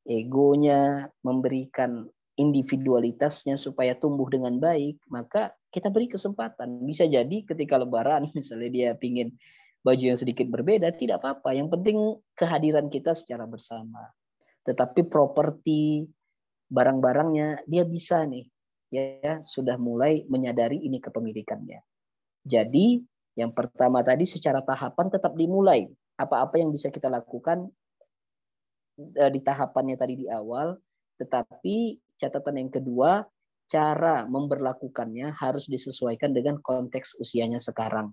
egonya, memberikan individualitasnya supaya tumbuh dengan baik, maka kita beri kesempatan. Bisa jadi ketika lebaran, misalnya dia pingin baju yang sedikit berbeda, tidak apa-apa. Yang penting kehadiran kita secara bersama. Tetapi properti, barang-barangnya, dia bisa nih, ya sudah mulai menyadari ini kepemilikannya. Jadi yang pertama tadi secara tahapan tetap dimulai. Apa-apa yang bisa kita lakukan di tahapannya tadi di awal, Tetapi catatan yang kedua, cara memberlakukannya harus disesuaikan dengan konteks usianya sekarang.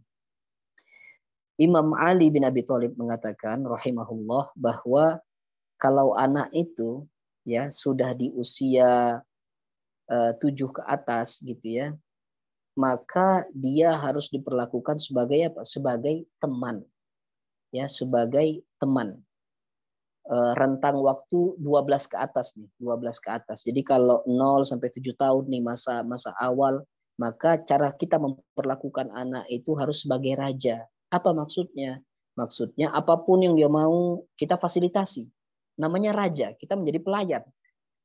Imam Ali bin Abi Thalib mengatakan rahimahullah bahwa kalau anak itu ya sudah di usia 7 ke atas gitu ya, maka dia harus diperlakukan sebagai apa? Sebagai teman. Ya, sebagai teman. Rentang waktu 12 ke atas nih, 12 ke atas. Jadi kalau 0 sampai 7 tahun nih masa awal, maka cara kita memperlakukan anak itu harus sebagai raja. Apa maksudnya? Maksudnya apapun yang dia mau kita fasilitasi. Namanya raja, kita menjadi pelayan.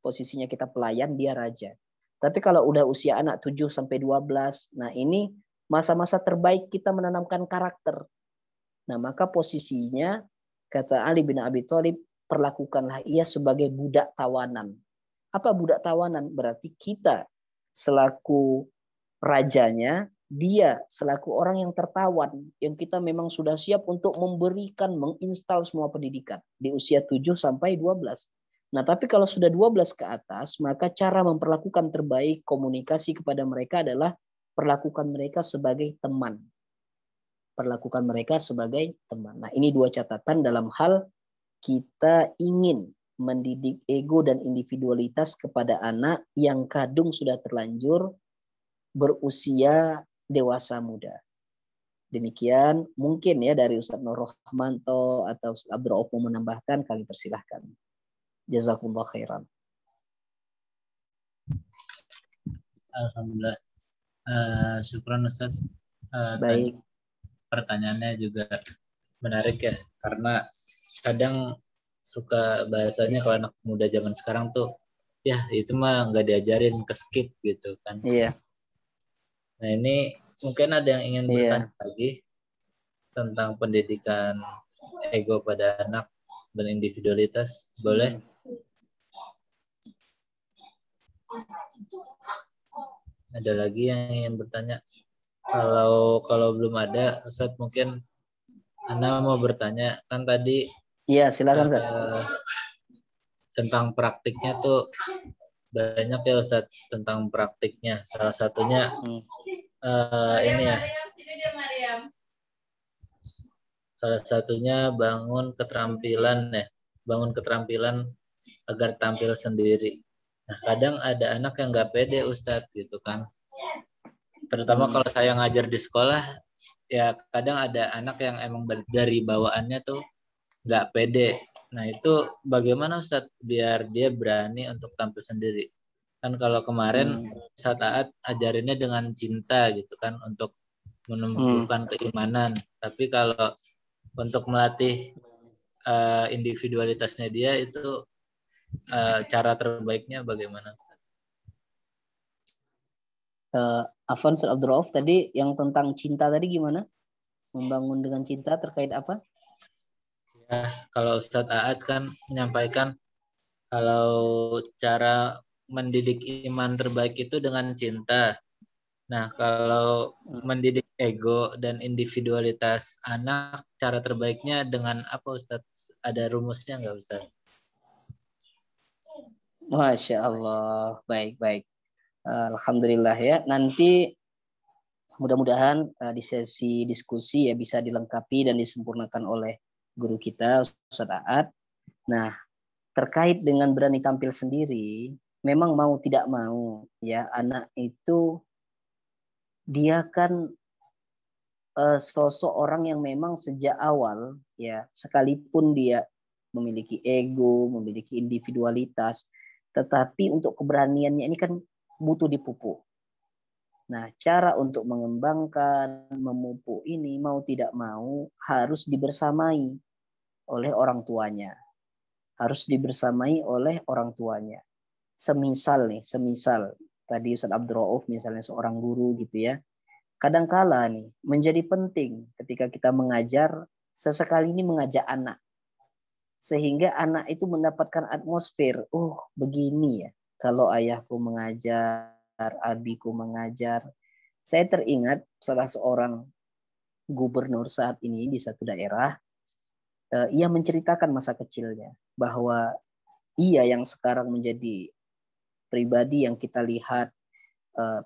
Posisinya kita pelayan, dia raja. Tapi kalau udah usia anak 7 sampai 12, nah ini masa-masa terbaik kita menanamkan karakter. Nah, maka posisinya kata Ali bin Abi Thalib, perlakukanlah ia sebagai budak tawanan. Apa budak tawanan? Berarti kita selaku rajanya, dia selaku orang yang tertawan, yang kita memang sudah siap untuk memberikan, menginstal semua pendidikan di usia 7 sampai 12. Nah, tapi kalau sudah 12 ke atas, maka cara memperlakukan terbaik komunikasi kepada mereka adalah perlakukan mereka sebagai teman. Perlakukan mereka sebagai teman. Nah, ini dua catatan dalam hal kita ingin mendidik ego dan individualitas kepada anak yang kadung sudah terlanjur berusia dewasa muda. Demikian mungkin ya dari Ustaz Nur Rahmanto atau Ustaz Abdurrauf mau menambahkan, kami persilahkan. Jazakumullah khairan. Alhamdulillah. Syukran Ustaz. Baik. Pertanyaannya juga menarik ya, karena kadang suka bahasanya kalau anak muda zaman sekarang tuh ya itu mah nggak diajarin, ke skip gitu kan. Iya. Nah ini mungkin ada yang ingin bertanya lagi tentang pendidikan ego pada anak dan individualitas, boleh? Ada lagi yang ingin bertanya? Kalau belum ada, Ustadz mungkin Ana mau bertanya, kan tadi iya silakan tentang praktiknya tuh banyak ya Ustadz, tentang praktiknya. Salah satunya ini ya. Salah satunya bangun keterampilan agar tampil sendiri. Nah, kadang ada anak yang nggak pede Ustadz gitu kan. Terutama kalau saya ngajar di sekolah, ya kadang ada anak yang emang dari bawaannya tuh nggak pede. Nah itu bagaimana Ustadz biar dia berani untuk tampil sendiri? Kan kalau kemarin saat ajarinnya dengan cinta gitu kan, untuk menumbuhkan keimanan. Tapi kalau untuk melatih individualitasnya dia itu cara terbaiknya bagaimana Ustadz? Afwan Abdurrauf tadi yang tentang cinta tadi gimana? Membangun dengan cinta terkait apa? Ya, kalau Ustadz Aad kan menyampaikan kalau cara mendidik iman terbaik itu dengan cinta. Nah, kalau mendidik ego dan individualitas anak, cara terbaiknya dengan apa Ustadz? Ada rumusnya nggak Ustadz? Masya Allah, baik. Alhamdulillah ya. Nanti mudah-mudahan di sesi diskusi ya bisa dilengkapi dan disempurnakan oleh guru kita Ustaz Aad. Nah, terkait dengan berani tampil sendiri, memang mau tidak mau ya anak itu dia kan sosok orang yang memang sejak awal ya sekalipun dia memiliki ego, memiliki individualitas, tetapi untuk keberaniannya ini kan butuh dipupuk. Nah, cara untuk mengembangkan, memupuk ini mau tidak mau harus dibersamai oleh orang tuanya. Harus dibersamai oleh orang tuanya. Semisal tadi Ustaz Abdurrauf misalnya seorang guru gitu ya. Kadangkala nih menjadi penting ketika kita mengajar, sesekali ini mengajak anak. Sehingga anak itu mendapatkan atmosfer, oh begini ya. Kalau ayahku mengajar, abiku mengajar. Saya teringat salah seorang gubernur saat ini di satu daerah, ia menceritakan masa kecilnya bahwa ia yang sekarang menjadi pribadi yang kita lihat,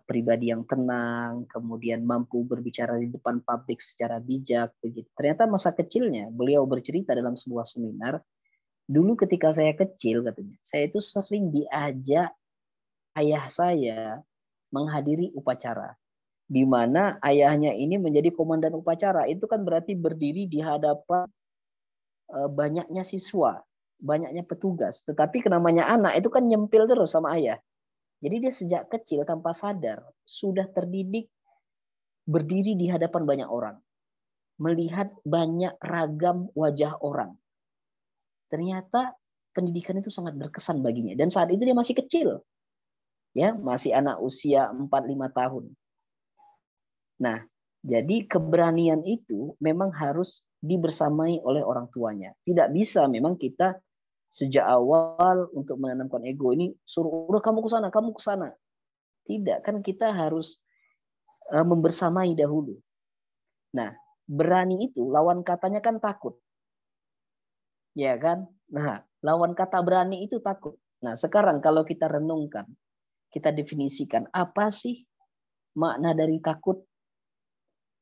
pribadi yang tenang, kemudian mampu berbicara di depan publik secara bijak, begitu. Ternyata masa kecilnya beliau bercerita dalam sebuah seminar, dulu ketika saya kecil katanya, saya itu sering diajak ayah saya menghadiri upacara, di mana ayahnya ini menjadi komandan upacara. Itu kan berarti berdiri di hadapan banyaknya siswa, banyaknya petugas. Tetapi namanya anak itu kan nyempil terus sama ayah. Jadi dia sejak kecil tanpa sadar sudah terdidik berdiri di hadapan banyak orang, melihat banyak ragam wajah orang. Ternyata pendidikan itu sangat berkesan baginya. Dan saat itu dia masih kecil, ya, masih anak usia 4-5 tahun. Nah, jadi keberanian itu memang harus dibersamai oleh orang tuanya. Tidak bisa memang kita sejak awal untuk menanamkan ego ini suruh udah kamu ke sana, kamu ke sana. Tidak, kan kita harus membersamai dahulu. Nah, berani itu lawan katanya kan takut. Ya kan? Nah, lawan kata berani itu takut. Nah, sekarang kalau kita renungkan, kita definisikan apa sih makna dari takut?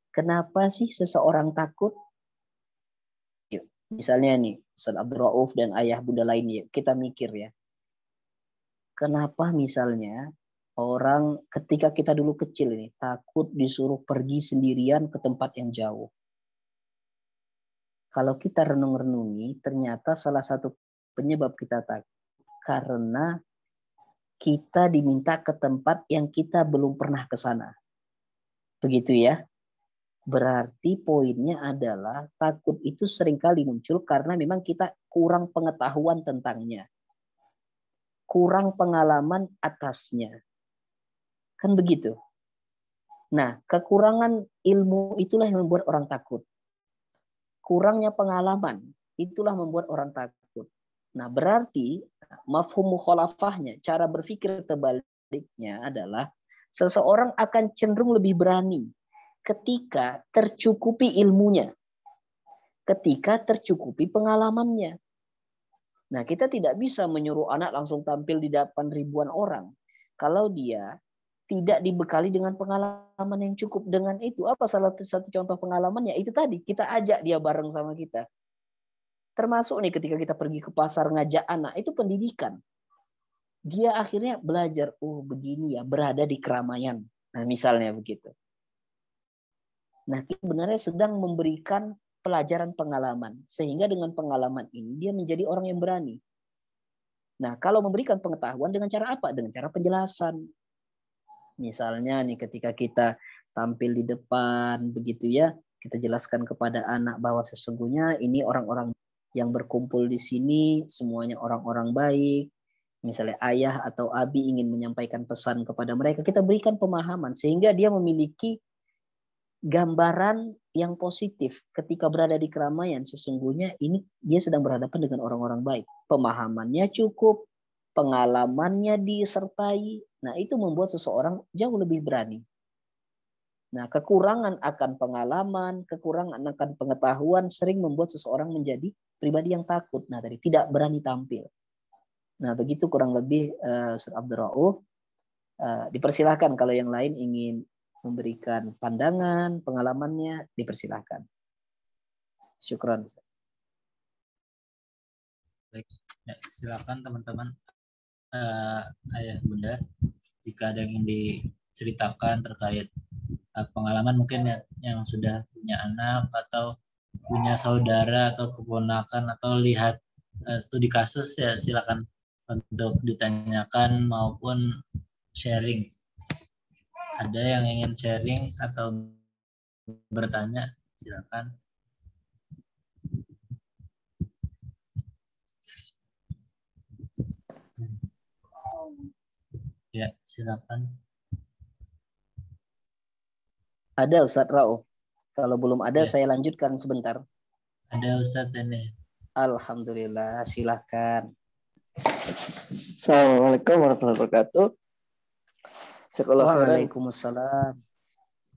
Kenapa sih seseorang takut? Yuk, misalnya nih, Ustaz Abdul Rauf dan ayah bunda lainnya, kita mikir ya. Kenapa misalnya orang ketika kita dulu kecil ini takut disuruh pergi sendirian ke tempat yang jauh? Kalau kita renung-renungi, ternyata salah satu penyebab kita takut karena kita diminta ke tempat yang kita belum pernah ke sana. Begitu ya. Berarti poinnya adalah takut itu seringkali muncul karena memang kita kurang pengetahuan tentangnya. Kurang pengalaman atasnya. Kan begitu. Nah, kekurangan ilmu itulah yang membuat orang takut. Kurangnya pengalaman itulah membuat orang takut. Nah, berarti mafhum mukhalafahnya, cara berpikir terbaliknya adalah seseorang akan cenderung lebih berani ketika tercukupi ilmunya, ketika tercukupi pengalamannya. Nah, kita tidak bisa menyuruh anak langsung tampil di depan ribuan orang kalau dia tidak dibekali dengan pengalaman yang cukup. Dengan itu, apa salah satu contoh pengalamannya? Itu tadi, kita ajak dia bareng sama kita. Termasuk nih ketika kita pergi ke pasar ngajak anak, itu pendidikan. Dia akhirnya belajar, oh begini ya, berada di keramaian. Nah, misalnya begitu. Nah, kita sebenarnya sedang memberikan pelajaran pengalaman. Sehingga dengan pengalaman ini, dia menjadi orang yang berani. Nah, kalau memberikan pengetahuan dengan cara apa? Dengan cara penjelasan. Misalnya nih ketika kita tampil di depan begitu ya, kita jelaskan kepada anak bahwa sesungguhnya ini orang-orang yang berkumpul di sini semuanya orang-orang baik. Misalnya ayah atau abi ingin menyampaikan pesan kepada mereka, kita berikan pemahaman sehingga dia memiliki gambaran yang positif ketika berada di keramaian. Sesungguhnya ini dia sedang berhadapan dengan orang-orang baik. Pemahamannya cukup, pengalamannya disertai. Nah, itu membuat seseorang jauh lebih berani. Nah, kekurangan akan pengalaman, kekurangan akan pengetahuan sering membuat seseorang menjadi pribadi yang takut. Nah, tadi tidak berani tampil. Nah, begitu kurang lebih Ustaz Abdul Rauf. Dipersilahkan kalau yang lain ingin memberikan pandangan, pengalamannya, dipersilahkan. Syukran. Baik, ya, silakan teman-teman. Ayah bunda, jika ada yang diceritakan terkait pengalaman mungkin ya, yang sudah punya anak atau punya saudara atau keponakan atau lihat studi kasus, ya silakan untuk ditanyakan maupun sharing. Ada yang ingin sharing atau bertanya, silakan. Ya, silakan. Ada Ustaz Rauf. Kalau belum ada, ya, saya lanjutkan sebentar. Ada Ustaz ini. Alhamdulillah, silakan. Assalamualaikum warahmatullahi wabarakatuh. Waalaikumsalam.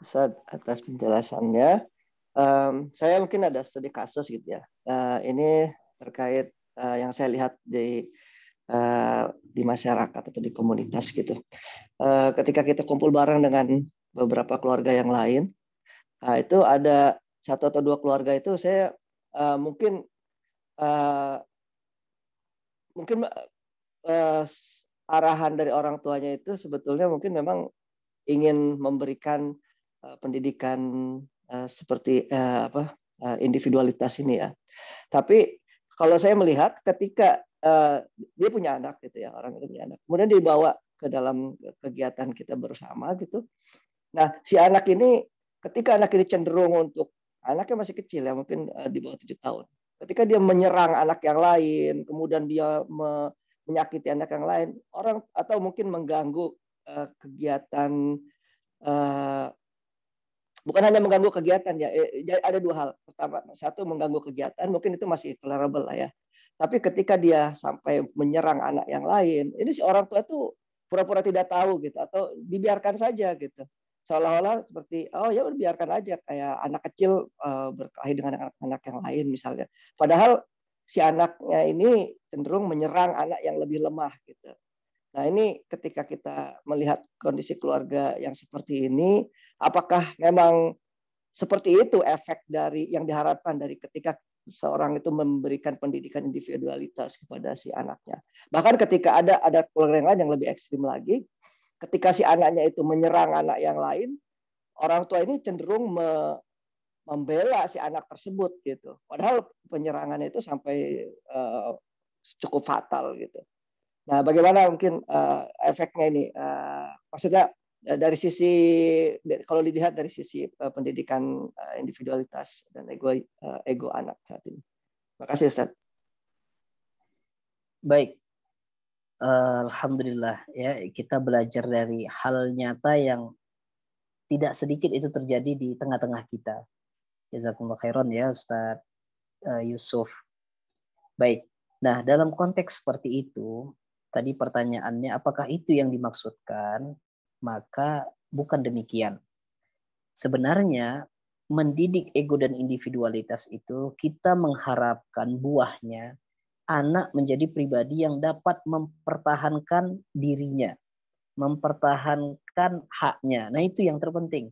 Ustaz atas penjelasannya. Saya mungkin ada studi kasus gitu ya. Ini terkait yang saya lihat di di masyarakat atau di komunitas gitu. Ketika kita kumpul bareng dengan beberapa keluarga yang lain, itu ada satu atau dua keluarga itu saya mungkin arahan dari orang tuanya itu sebetulnya mungkin memang ingin memberikan pendidikan seperti individualitas ini ya. Tapi kalau saya melihat ketika dia punya anak gitu ya, orang itu punya anak, kemudian dibawa ke dalam kegiatan kita bersama gitu. Nah, si anak ini ketika anak ini cenderung untuk anaknya masih kecil ya, mungkin di bawah 7 tahun. Ketika dia menyerang anak yang lain, kemudian dia menyakiti anak yang lain, orang atau mungkin mengganggu kegiatan, bukan hanya mengganggu kegiatan ya, ada dua hal. Pertama, satu mengganggu kegiatan, mungkin itu masih tolerable lah ya. Tapi ketika dia sampai menyerang anak yang lain, ini si orang tua tuh pura-pura tidak tahu gitu, atau dibiarkan saja gitu. Seolah-olah seperti, oh ya biarkan aja, kayak anak kecil berkelahi dengan anak-anak yang lain misalnya. Padahal si anaknya ini cenderung menyerang anak yang lebih lemah gitu. Nah ini ketika kita melihat kondisi keluarga yang seperti ini, apakah memang seperti itu efek dari yang diharapkan dari ketika seorang itu memberikan pendidikan individualitas kepada si anaknya. Bahkan ketika ada keluarga yang lain yang lebih ekstrim lagi, ketika si anaknya itu menyerang anak yang lain, orang tua ini cenderung membela si anak tersebut gitu. Padahal penyerangannya itu sampai cukup fatal gitu. Nah, bagaimana mungkin efeknya ini? Maksudnya dari sisi, kalau dilihat dari sisi pendidikan individualitas dan ego anak saat ini. Terima kasih Ustaz. Baik. Alhamdulillah ya, kita belajar dari hal nyata yang tidak sedikit itu terjadi di tengah-tengah kita. Jazakumullah khairan ya Ustaz Yusuf. Baik. Nah, dalam konteks seperti itu, tadi pertanyaannya apakah itu yang dimaksudkan? Maka bukan demikian. Sebenarnya mendidik ego dan individualitas itu kita mengharapkan buahnya anak menjadi pribadi yang dapat mempertahankan dirinya, mempertahankan haknya. Nah, itu yang terpenting.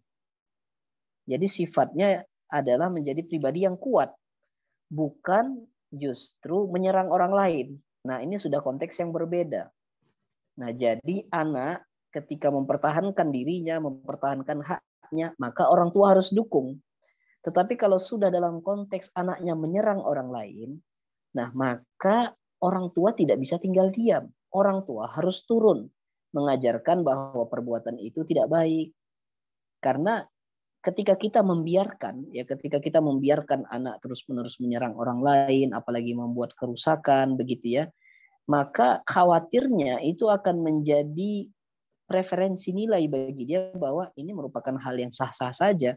Jadi sifatnya adalah menjadi pribadi yang kuat, bukan justru menyerang orang lain. Nah, ini sudah konteks yang berbeda. Nah, jadi anak ketika mempertahankan dirinya, mempertahankan haknya, maka orang tua harus dukung. Tetapi kalau sudah dalam konteks anaknya menyerang orang lain, nah, maka orang tua tidak bisa tinggal diam. Orang tua harus turun mengajarkan bahwa perbuatan itu tidak baik. Karena ketika kita membiarkan anak terus-menerus menyerang orang lain, apalagi membuat kerusakan begitu ya, maka khawatirnya itu akan menjadi preferensi nilai bagi dia bahwa ini merupakan hal yang sah-sah saja.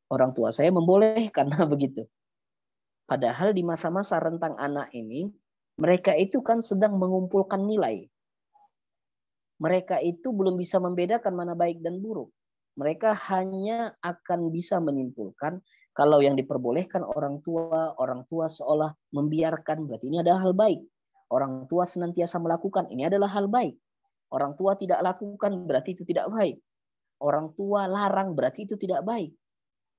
Orang tua saya membolehkan begitu. Padahal di masa-masa rentang anak ini, mereka itu kan sedang mengumpulkan nilai. Mereka itu belum bisa membedakan mana baik dan buruk. Mereka hanya akan bisa menyimpulkan kalau yang diperbolehkan orang tua seolah membiarkan, berarti ini adalah hal baik. Orang tua senantiasa melakukan, ini adalah hal baik. Orang tua tidak lakukan, berarti itu tidak baik. Orang tua larang, berarti itu tidak baik.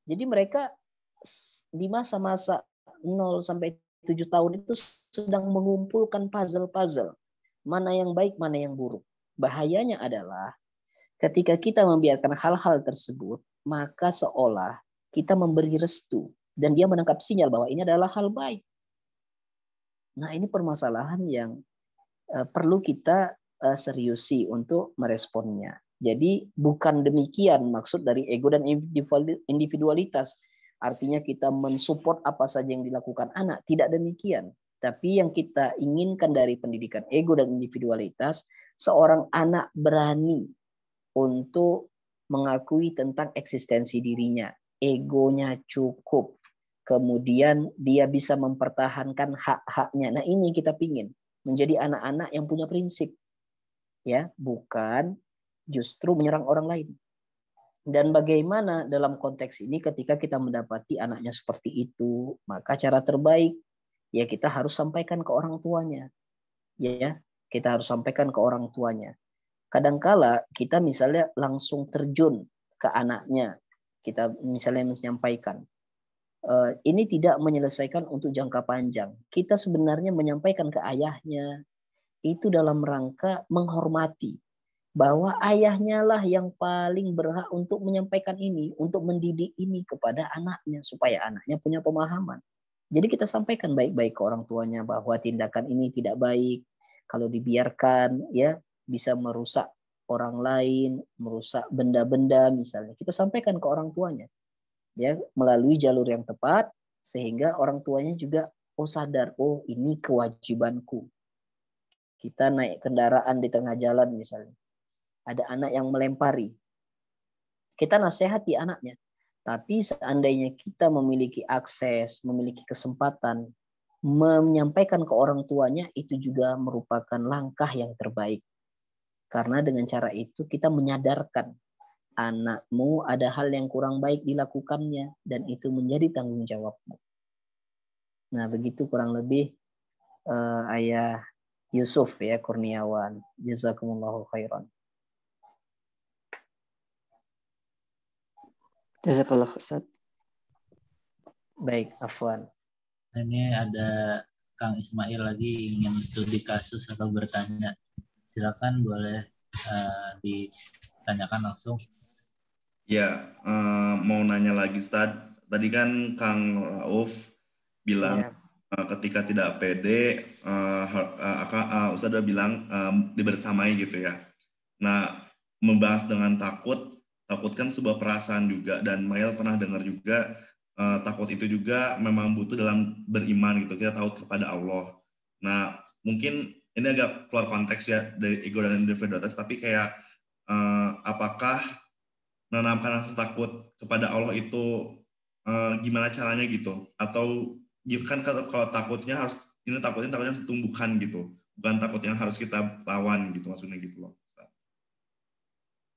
Jadi mereka di masa-masa 0 sampai 7 tahun itu sedang mengumpulkan puzzle-puzzle. Mana yang baik, mana yang buruk. Bahayanya adalah ketika kita membiarkan hal-hal tersebut, maka seolah kita memberi restu. Dan dia menangkap sinyal bahwa ini adalah hal baik. Nah, ini permasalahan yang perlu kita seriusi untuk meresponnya. Jadi bukan demikian maksud dari ego dan individualitas. Artinya kita mensupport apa saja yang dilakukan anak. Tidak demikian. Tapi yang kita inginkan dari pendidikan ego dan individualitas, seorang anak berani untuk mengakui tentang eksistensi dirinya. Egonya cukup. Kemudian dia bisa mempertahankan hak-haknya. Nah, ini kita pingin. Menjadi anak-anak yang punya prinsip. Ya, bukan justru menyerang orang lain. Dan bagaimana dalam konteks ini ketika kita mendapati anaknya seperti itu, maka cara terbaik ya kita harus sampaikan ke orang tuanya. Ya, Kita harus sampaikan ke orang tuanya. Kadangkala kita misalnya langsung terjun ke anaknya. Kita misalnya menyampaikan. Ini tidak menyelesaikan untuk jangka panjang. Kita sebenarnya menyampaikan ke ayahnya itu dalam rangka menghormati bahwa ayahnya lah yang paling berhak untuk menyampaikan ini, untuk mendidik ini kepada anaknya supaya anaknya punya pemahaman. Jadi kita sampaikan baik-baik ke orang tuanya bahwa tindakan ini tidak baik. Kalau dibiarkan ya bisa merusak orang lain, merusak benda-benda misalnya. Kita sampaikan ke orang tuanya. Ya, melalui jalur yang tepat sehingga orang tuanya juga sadar, ini kewajibanku. Kita naik kendaraan di tengah jalan misalnya, ada anak yang melempari, kita nasihati anaknya. Tapi seandainya kita memiliki akses, memiliki kesempatan menyampaikan ke orang tuanya, itu juga merupakan langkah yang terbaik. Karena dengan cara itu kita menyadarkan anakmu ada hal yang kurang baik dilakukannya dan itu menjadi tanggung jawabmu. Nah, begitu kurang lebih Ayah Yusuf ya Kurniawan. Jazakumullahu khairan. Jazakallah Ustaz. Baik, afwan. Ini ada Kang Ismail lagi ingin studi kasus atau bertanya. Silakan boleh ditanyakan langsung. Ya, mau nanya lagi Ustaz. Tadi kan Kang Rauf bilang ketika tidak pede, Ustaz udah bilang dibersamai gitu ya. Nah, membahas dengan takut kan sebuah perasaan juga, dan Mail pernah dengar juga takut itu juga memang butuh dalam beriman gitu. Kita takut kepada Allah. Nah, mungkin ini agak keluar konteks ya dari ego dan individualitas, tapi kayak apakah menanamkan rasa takut kepada Allah itu gimana caranya gitu, atau kan kalau takutnya harus takutnya harus tumbuhkan gitu, bukan takut yang harus kita lawan gitu, maksudnya gitu loh Ustaz.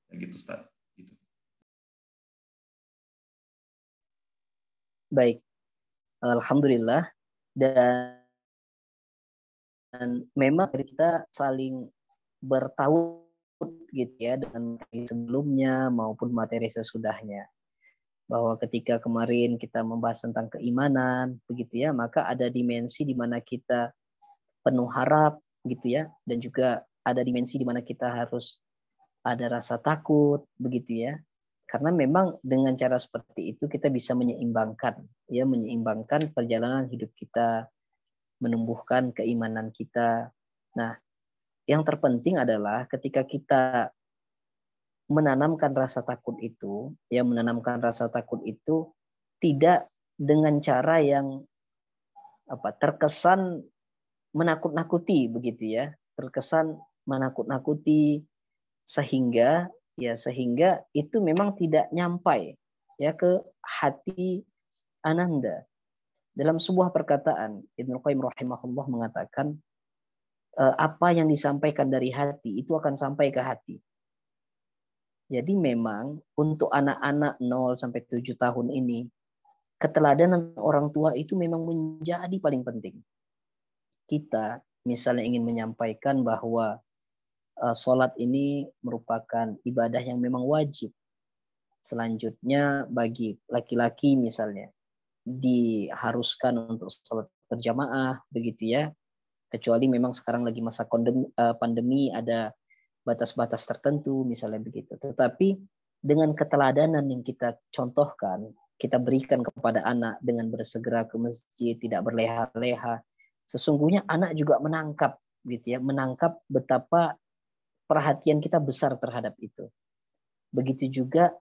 Ya gitu Ustaz gitu. Baik, alhamdulillah. Dan memang kita saling bertaut gitu ya dengan materi sebelumnya maupun materi sesudahnya, bahwa ketika kemarin kita membahas tentang keimanan begitu ya, maka ada dimensi di mana kita penuh harap gitu ya, dan juga ada dimensi di mana kita harus ada rasa takut begitu ya, karena memang dengan cara seperti itu kita bisa menyeimbangkan perjalanan hidup kita, menumbuhkan keimanan kita. Nah, yang terpenting adalah ketika kita menanamkan rasa takut itu, tidak dengan cara yang terkesan menakut-nakuti begitu ya, terkesan menakut-nakuti sehingga itu memang tidak nyampai ya ke hati Ananda. Dalam sebuah perkataan Ibnu Qayyim rahimahullah mengatakan, apa yang disampaikan dari hati itu akan sampai ke hati. Jadi memang untuk anak-anak 0 sampai 7 tahun ini, keteladanan orang tua itu memang menjadi paling penting. Kita misalnya ingin menyampaikan bahwa sholat ini merupakan ibadah yang memang wajib. Selanjutnya bagi laki-laki misalnya diharuskan untuk sholat berjamaah begitu ya. Kecuali memang sekarang lagi masa pandemi, ada batas-batas tertentu misalnya begitu. Tetapi dengan keteladanan yang kita contohkan, kita berikan kepada anak dengan bersegera ke masjid, tidak berleha-leha, sesungguhnya anak juga menangkap gitu ya, menangkap betapa perhatian kita besar terhadap itu. Begitu juga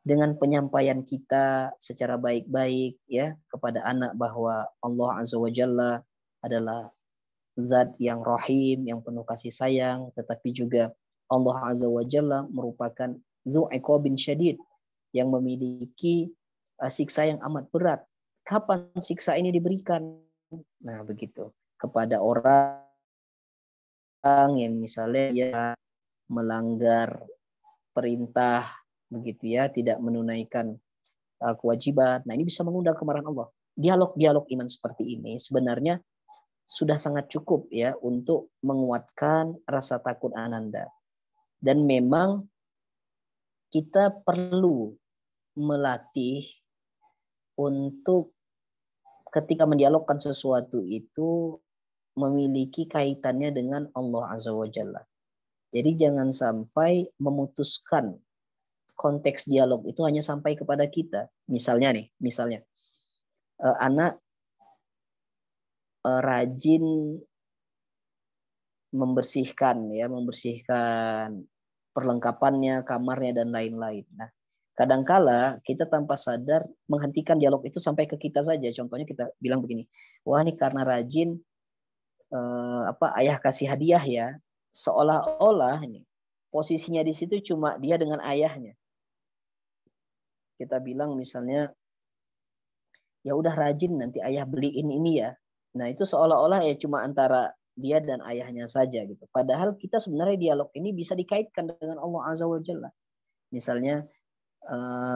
dengan penyampaian kita secara baik-baik ya kepada anak bahwa Allah Azza wa Jalla adalah Zat yang rahim, yang penuh kasih sayang, tetapi juga Allah Azza wa Jalla merupakan Dzu iqabin syadid, yang memiliki siksa yang amat berat. Kapan siksa ini diberikan? Nah, begitu. Kepada orang yang misalnya ya melanggar perintah begitu ya, tidak menunaikan kewajiban. Nah, ini bisa mengundang kemarahan Allah. Dialog-dialog iman seperti ini sebenarnya sudah sangat cukup ya untuk menguatkan rasa takut Ananda. Dan memang kita perlu melatih untuk ketika mendialogkan sesuatu itu memiliki kaitannya dengan Allah Azza wa Jalla. Jadi jangan sampai memutuskan konteks dialog itu hanya sampai kepada kita. Misalnya anak rajin membersihkan perlengkapannya, kamarnya dan lain-lain. Nah, kadangkala kita tanpa sadar menghentikan dialog itu sampai ke kita saja. Contohnya kita bilang begini, wah ini karena rajin ayah kasih hadiah ya, seolah-olah ini posisinya di situ cuma dia dengan ayahnya. Kita bilang misalnya, ya udah rajin nanti ayah beliin ini ya. Nah itu seolah-olah ya cuma antara dia dan ayahnya saja gitu. Padahal kita sebenarnya dialog ini bisa dikaitkan dengan Allah Azza wa Jalla. Misalnya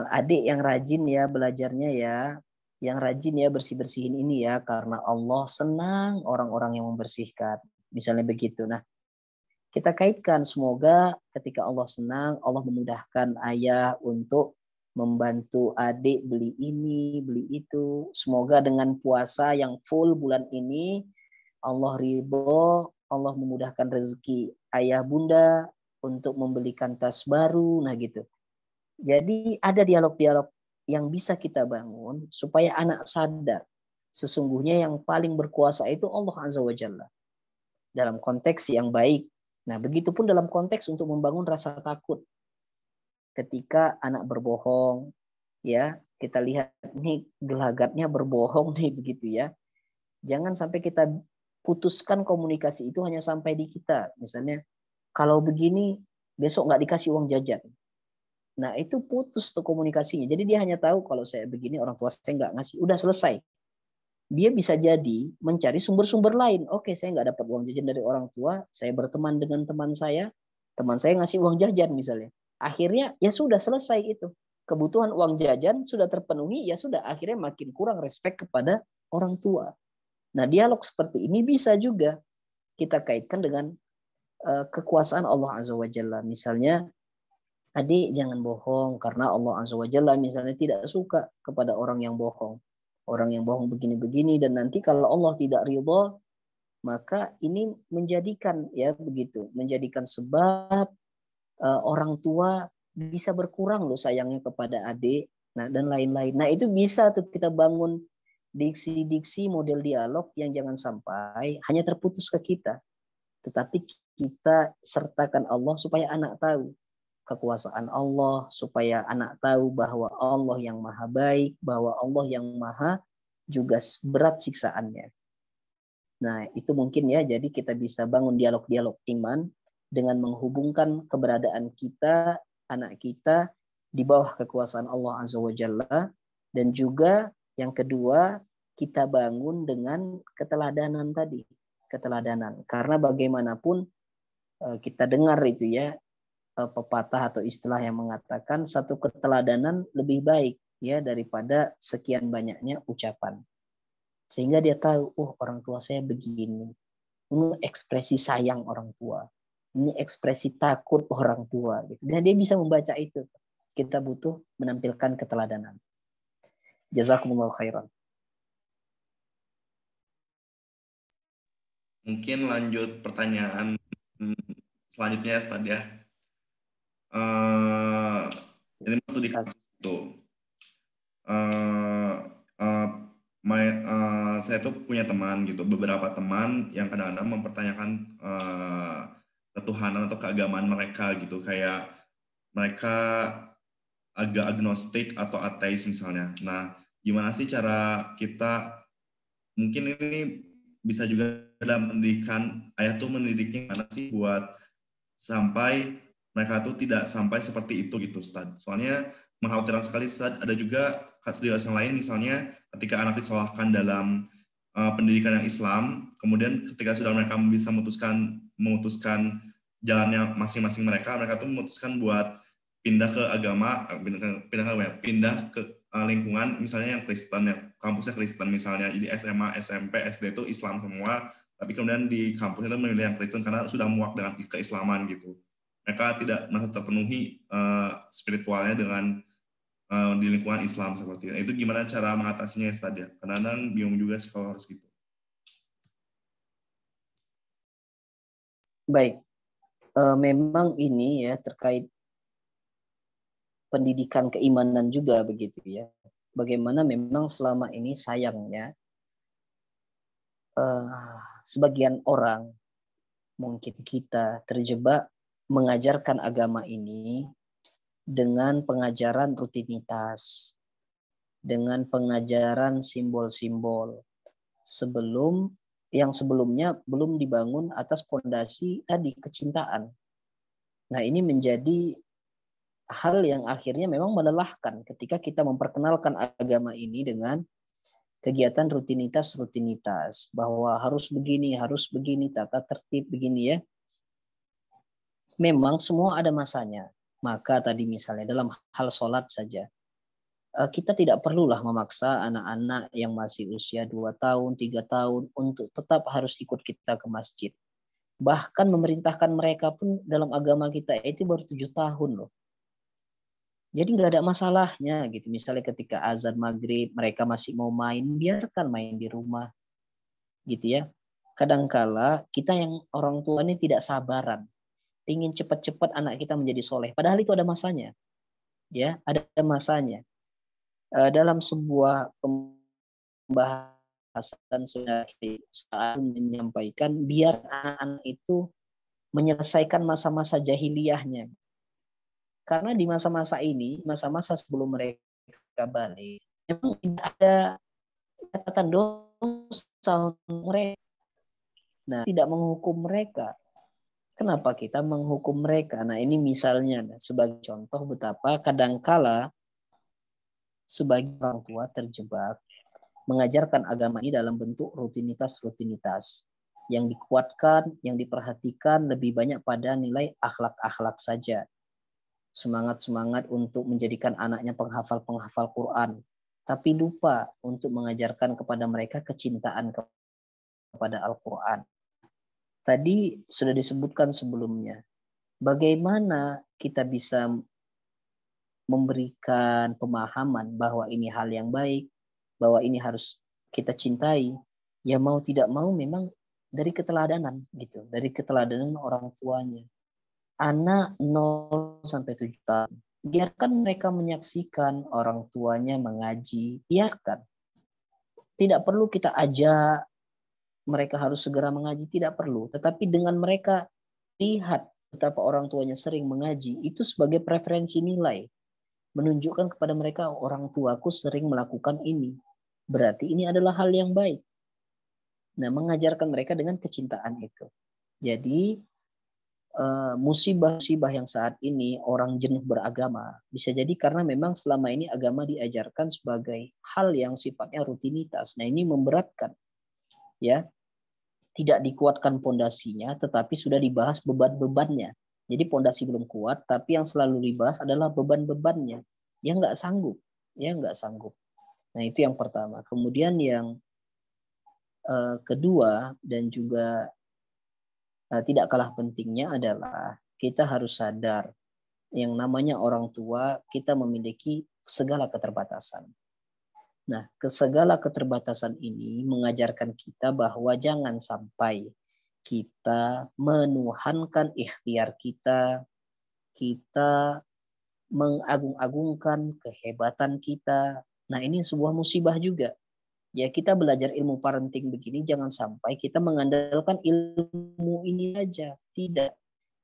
adik yang rajin ya belajarnya ya, yang rajin ya bersih-bersihin ini ya, karena Allah senang orang-orang yang membersihkan. Misalnya begitu. Nah, kita kaitkan semoga ketika Allah senang, Allah memudahkan ayah untuk membantu adik beli ini, beli itu. Semoga dengan puasa yang full bulan ini, Allah ridho, Allah memudahkan rezeki ayah bunda untuk membelikan tas baru. Nah gitu. Jadi ada dialog-dialog yang bisa kita bangun supaya anak sadar sesungguhnya yang paling berkuasa itu Allah Azza wa Jalla. Dalam konteks yang baik. Nah, begitupun dalam konteks untuk membangun rasa takut. Ketika anak berbohong, ya, kita lihat nih gelagatnya berbohong nih begitu ya. Jangan sampai kita putuskan komunikasi itu hanya sampai di kita. Misalnya, kalau begini besok nggak dikasih uang jajan. Nah, itu putus tuh komunikasinya. Jadi dia hanya tahu kalau saya begini orang tua saya nggak ngasih. Udah selesai. Dia bisa jadi mencari sumber-sumber lain. Oke, saya nggak dapat uang jajan dari orang tua. Saya berteman dengan teman saya ngasih uang jajan misalnya. Akhirnya ya sudah selesai itu. Kebutuhan uang jajan sudah terpenuhi, ya sudah. Akhirnya makin kurang respect kepada orang tua. Nah, dialog seperti ini bisa juga kita kaitkan dengan kekuasaan Allah Azza wa Jalla. Misalnya, adik jangan bohong karena Allah Azza wa Jalla misalnya tidak suka kepada orang yang bohong. Orang yang bohong begini-begini dan nanti kalau Allah tidak ridha maka ini menjadikan sebab orang tua bisa berkurang loh sayangnya kepada adik. Nah, dan lain-lain. Nah, itu bisa tuh kita bangun diksi-diksi model dialog yang jangan sampai hanya terputus ke kita. Tetapi kita sertakan Allah supaya anak tahu kekuasaan Allah, supaya anak tahu bahwa Allah yang maha baik, bahwa Allah yang maha juga berat siksaannya. Nah, itu mungkin ya, jadi kita bisa bangun dialog-dialog iman dengan menghubungkan keberadaan kita, anak kita, di bawah kekuasaan Allah Azza wa Jalla. Dan juga yang kedua, kita bangun dengan keteladanan tadi. Keteladanan. Karena bagaimanapun kita dengar itu ya, pepatah atau istilah yang mengatakan satu keteladanan lebih baik ya daripada sekian banyaknya ucapan. Sehingga dia tahu, orang tua saya begini. Ini ekspresi sayang orang tua. Ini ekspresi takut orang tua. Dan dia bisa membaca itu. Kita butuh menampilkan keteladanan. Jazakumullah khairan. Mungkin lanjut pertanyaan selanjutnya Ustaz ya. Ini studi kasus itu. Saya tuh punya teman gitu, beberapa teman yang kadang-kadang mempertanyakan ketuhanan atau keagamaan mereka gitu, kayak mereka agak agnostik atau ateis misalnya. Nah, gimana sih cara kita, mungkin ini bisa juga dalam pendidikan, ayah tuh mendidiknya gimana sih buat sampai mereka tuh tidak sampai seperti itu gitu Ustaz. Soalnya mengkhawatirkan sekali Ustaz, ada juga kasus yang lain misalnya ketika anak disekolahkan dalam pendidikan yang Islam, kemudian ketika sudah mereka bisa memutuskan jalannya masing-masing mereka tuh memutuskan buat pindah ke agama, pindah ke lingkungan misalnya yang Kristen, yang kampusnya Kristen misalnya, jadi SMA, SMP, SD itu Islam semua, tapi kemudian di kampusnya itu memilih yang Kristen karena sudah muak dengan keislaman gitu. Mereka tidak merasa terpenuhi spiritualnya dengan di lingkungan Islam seperti itu. Itu gimana cara mengatasinya ya Ustaz ya? Kadang-kadang bingung juga sih kalau harus gitu. Baik, memang ini ya terkait pendidikan keimanan juga begitu ya. Bagaimana memang selama ini sayangnya sebagian orang, mungkin kita, terjebak mengajarkan agama ini dengan pengajaran rutinitas, dengan pengajaran simbol-simbol, yang sebelumnya belum dibangun atas fondasi tadi kecintaan. Nah, ini menjadi hal yang akhirnya memang melelahkan ketika kita memperkenalkan agama ini dengan kegiatan rutinitas bahwa harus begini, tata tertib begini ya. Memang semua ada masanya. Maka tadi misalnya dalam hal sholat saja, kita tidak perlulah memaksa anak-anak yang masih usia 2 tahun, 3 tahun untuk tetap harus ikut kita ke masjid. Bahkan memerintahkan mereka pun dalam agama kita itu baru 7 tahun loh. Jadi nggak ada masalahnya gitu. Misalnya ketika azan maghrib mereka masih mau main, biarkan main di rumah gitu ya. Kadangkala kita yang orang tua ini tidak sabaran, ingin cepat-cepat anak kita menjadi soleh. Padahal itu ada masanya, ya ada masanya. Dalam sebuah pembahasan sudah saat menyampaikan biar anak-anak itu menyelesaikan masa-masa jahiliyahnya. Karena di masa-masa ini, masa-masa sebelum mereka balik, memang tidak ada catatan dosa mereka. Nah, tidak menghukum mereka. Kenapa kita menghukum mereka? Nah, ini misalnya sebagai contoh betapa kadangkala sebagai orang tua terjebak mengajarkan agama ini dalam bentuk rutinitas yang dikuatkan, yang diperhatikan lebih banyak pada nilai akhlak-akhlak saja. Semangat-semangat untuk menjadikan anaknya penghafal Quran, tapi lupa untuk mengajarkan kepada mereka kecintaan kepada Al-Quran. Tadi sudah disebutkan sebelumnya, bagaimana kita bisa memberikan pemahaman bahwa ini hal yang baik, bahwa ini harus kita cintai, ya mau tidak mau memang dari keteladanan gitu, dari keteladanan orang tuanya. Anak 0 sampai 7 tahun, biarkan mereka menyaksikan orang tuanya mengaji, biarkan. Tidak perlu kita ajak mereka harus segera mengaji, tidak perlu. Tetapi dengan mereka lihat betapa orang tuanya sering mengaji, itu sebagai preferensi nilai. Menunjukkan kepada mereka orang tuaku sering melakukan ini. Berarti ini adalah hal yang baik. Nah, mengajarkan mereka dengan kecintaan itu. Jadi musibah-musibah yang saat ini orang jenuh beragama bisa jadi karena memang selama ini agama diajarkan sebagai hal yang sifatnya rutinitas. Nah, ini memberatkan, ya, tidak dikuatkan pondasinya, tetapi sudah dibahas beban-bebannya. Jadi pondasi belum kuat, tapi yang selalu dibahas adalah beban-bebannya. Ya nggak sanggup, ya nggak sanggup. Nah, itu yang pertama. Kemudian yang kedua dan juga tidak kalah pentingnya adalah kita harus sadar yang namanya orang tua kita memiliki segala keterbatasan. Nah, segala keterbatasan ini mengajarkan kita bahwa jangan sampai kita menuhankan ikhtiar kita, kita mengagung-agungkan kehebatan kita. Nah, ini sebuah musibah juga. Ya, kita belajar ilmu parenting begini jangan sampai kita mengandalkan ilmu ini aja. Tidak.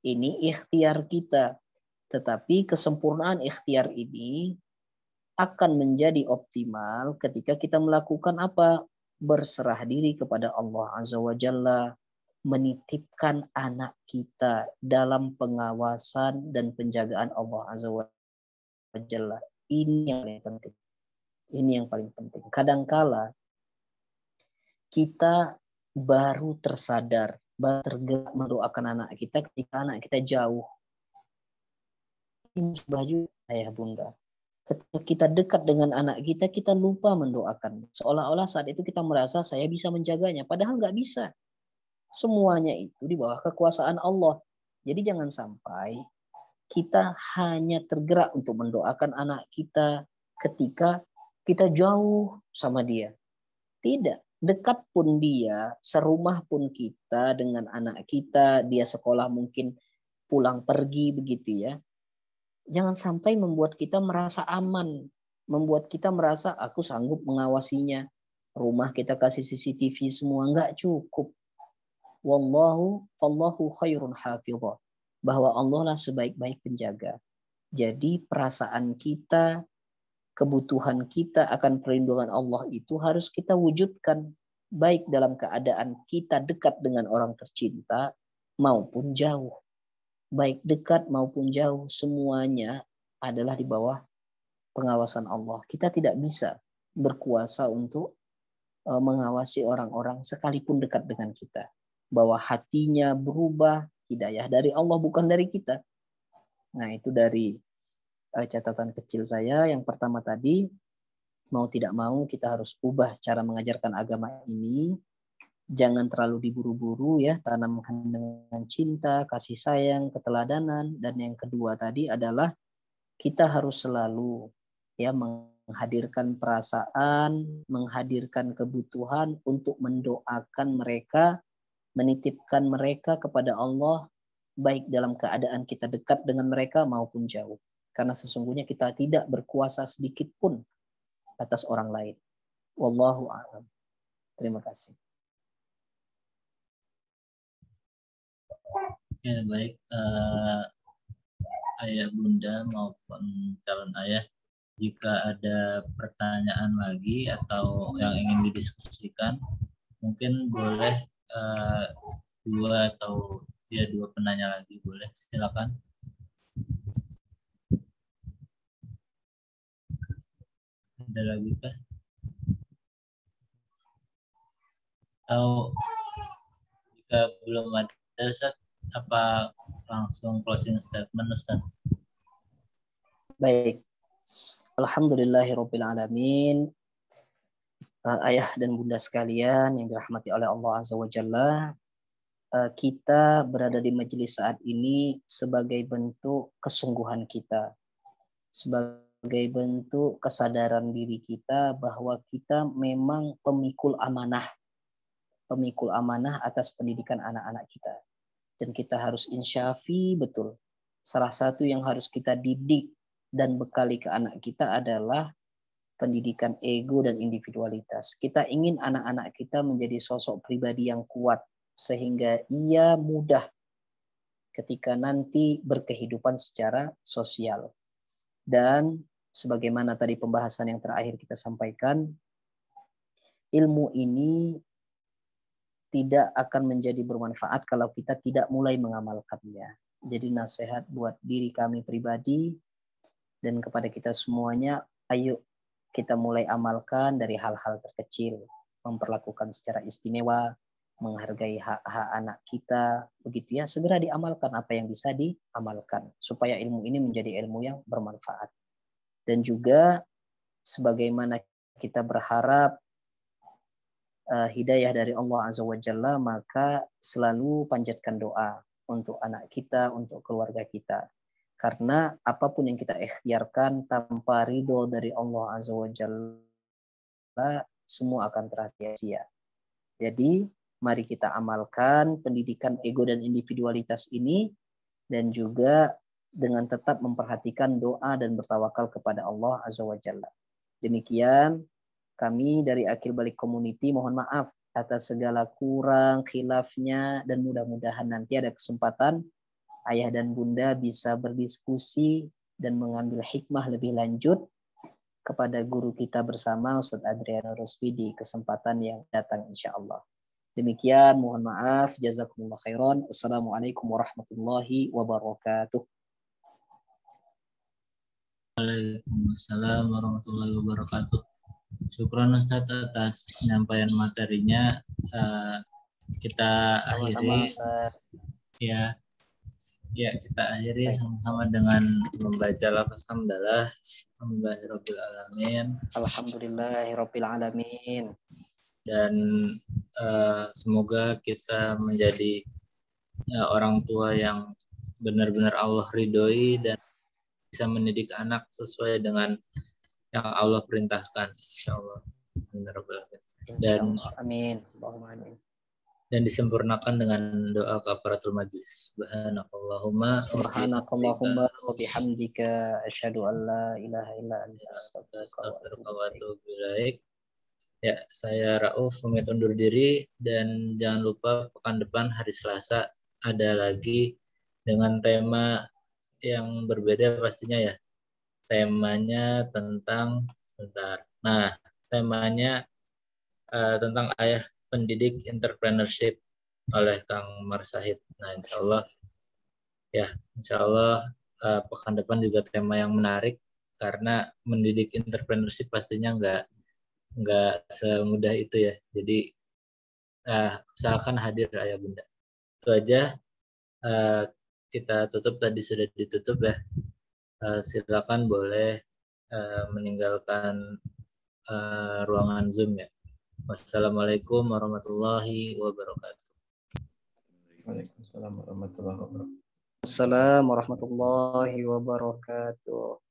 Ini ikhtiar kita. Tetapi kesempurnaan ikhtiar ini akan menjadi optimal ketika kita melakukan apa? Berserah diri kepada Allah Azza wa Jalla, menitipkan anak kita dalam pengawasan dan penjagaan Allah Azza wa Jalla. Ini yang paling penting. Ini yang paling penting. Kadangkala kita baru tersadar, baru tergerak mendoakan anak kita ketika anak kita jauh. Ini baju ayah bunda. Ketika kita dekat dengan anak kita, kita lupa mendoakan. Seolah-olah saat itu kita merasa saya bisa menjaganya, padahal nggak bisa. Semuanya itu di bawah kekuasaan Allah. Jadi jangan sampai kita hanya tergerak untuk mendoakan anak kita ketika kita jauh sama dia. Tidak, dekat pun dia, serumah pun kita dengan anak kita, dia sekolah mungkin pulang pergi begitu ya. Jangan sampai membuat kita merasa aman, membuat kita merasa aku sanggup mengawasinya. Rumah kita kasih CCTV semua, enggak cukup. Wallahu khairun hafizah. Bahwa Allah lah sebaik-baik penjaga. Jadi perasaan kita, kebutuhan kita akan perlindungan Allah itu harus kita wujudkan. Baik dalam keadaan kita dekat dengan orang tercinta maupun jauh. Baik dekat maupun jauh, semuanya adalah di bawah pengawasan Allah. Kita tidak bisa berkuasa untuk mengawasi orang-orang sekalipun dekat dengan kita. Bahwa hatinya berubah, hidayah dari Allah bukan dari kita. Nah, itu dari catatan kecil saya. Yang pertama tadi, mau tidak mau kita harus ubah cara mengajarkan agama ini. Jangan terlalu diburu-buru ya, tanamkan dengan cinta, kasih sayang, keteladanan. Dan yang kedua tadi adalah kita harus selalu ya menghadirkan perasaan, menghadirkan kebutuhan untuk mendoakan mereka, menitipkan mereka kepada Allah, baik dalam keadaan kita dekat dengan mereka maupun jauh. Karena sesungguhnya kita tidak berkuasa sedikit pun atas orang lain. Wallahu a'lam. Terima kasih. Ya, baik. Ayah bunda maupun calon ayah, jika ada pertanyaan lagi atau yang ingin didiskusikan, mungkin boleh dua penanya lagi, boleh, silakan. Ada lagi kah? Atau jika belum ada, Ustaz, apa langsung closing statement, Ustaz? Baik. Alhamdulillahirabbil alamin. Ayah dan bunda sekalian yang dirahmati oleh Allah Azza wa Jalla, kita berada di majelis saat ini sebagai bentuk kesungguhan kita, sebagai bentuk kesadaran diri kita bahwa kita memang pemikul amanah atas pendidikan anak-anak kita. Dan kita harus insyafi betul. Salah satu yang harus kita didik dan bekali ke anak kita adalah pendidikan ego dan individualitas. Kita ingin anak-anak kita menjadi sosok pribadi yang kuat sehingga ia mudah ketika nanti berkehidupan secara sosial. Dan sebagaimana tadi pembahasan yang terakhir kita sampaikan, ilmu ini tidak akan menjadi bermanfaat kalau kita tidak mulai mengamalkannya. Jadi nasihat buat diri kami pribadi dan kepada kita semuanya, ayo kita mulai amalkan dari hal-hal terkecil, memperlakukan secara istimewa, menghargai hak-hak anak kita, begitu ya, segera diamalkan apa yang bisa diamalkan, supaya ilmu ini menjadi ilmu yang bermanfaat. Dan juga sebagaimana kita berharap hidayah dari Allah Azza wa Jalla, maka selalu panjatkan doa untuk anak kita, untuk keluarga kita. Karena apapun yang kita ikhtiarkan tanpa ridho dari Allah Azza wa Jalla, semua akan tersia-sia. Jadi, mari kita amalkan pendidikan ego dan individualitas ini, dan juga dengan tetap memperhatikan doa dan bertawakal kepada Allah Azza wa Jalla. Demikian kami dari Akil Balik Community mohon maaf atas segala kurang, khilafnya, dan mudah-mudahan nanti ada kesempatan ayah dan bunda bisa berdiskusi dan mengambil hikmah lebih lanjut kepada guru kita bersama Ustaz Adriano Rusfi di kesempatan yang datang insya Allah. Demikian, mohon maaf. Jazakumullah khairan. Assalamualaikum warahmatullahi wabarakatuh. Waalaikumsalam warahmatullahi wabarakatuh. Syukran Ustaz atas penyampaian materinya. Kita akhiri. Ya, kita akhiri sama-sama dengan membaca lafaz hamdalah. Alhamdulillahirabbil alamin. Alhamdulillahirabbil alamin. dan semoga kita menjadi orang tua yang benar-benar Allah ridhoi dan bisa mendidik anak sesuai dengan yang Allah perintahkan, insyaallah. Dan amin, Allahumma amin. Dan disempurnakan dengan doa kafaratul majlis. Subhanakallahumma wa bihamdika asyhadu an la ilaha illa anta astaghfiruka wa atubu ilaik. Ya, saya Rauf pamit undur diri, dan jangan lupa pekan depan hari Selasa ada lagi dengan tema yang berbeda pastinya ya. Temanya tentang temanya tentang ayah pendidik entrepreneurship oleh Kang Marsahid. Nah, insya Allah pekan depan juga tema yang menarik, karena mendidik entrepreneurship pastinya nggak semudah itu ya. Jadi usahakan hadir ayah bunda. Itu aja. Kita tutup, tadi sudah ditutup ya. Silakan boleh meninggalkan ruangan Zoom ya. Wassalamualaikum warahmatullahi wabarakatuh. Waalaikumsalam warahmatullahi wabarakatuh. Assalamualaikum warahmatullahi wabarakatuh.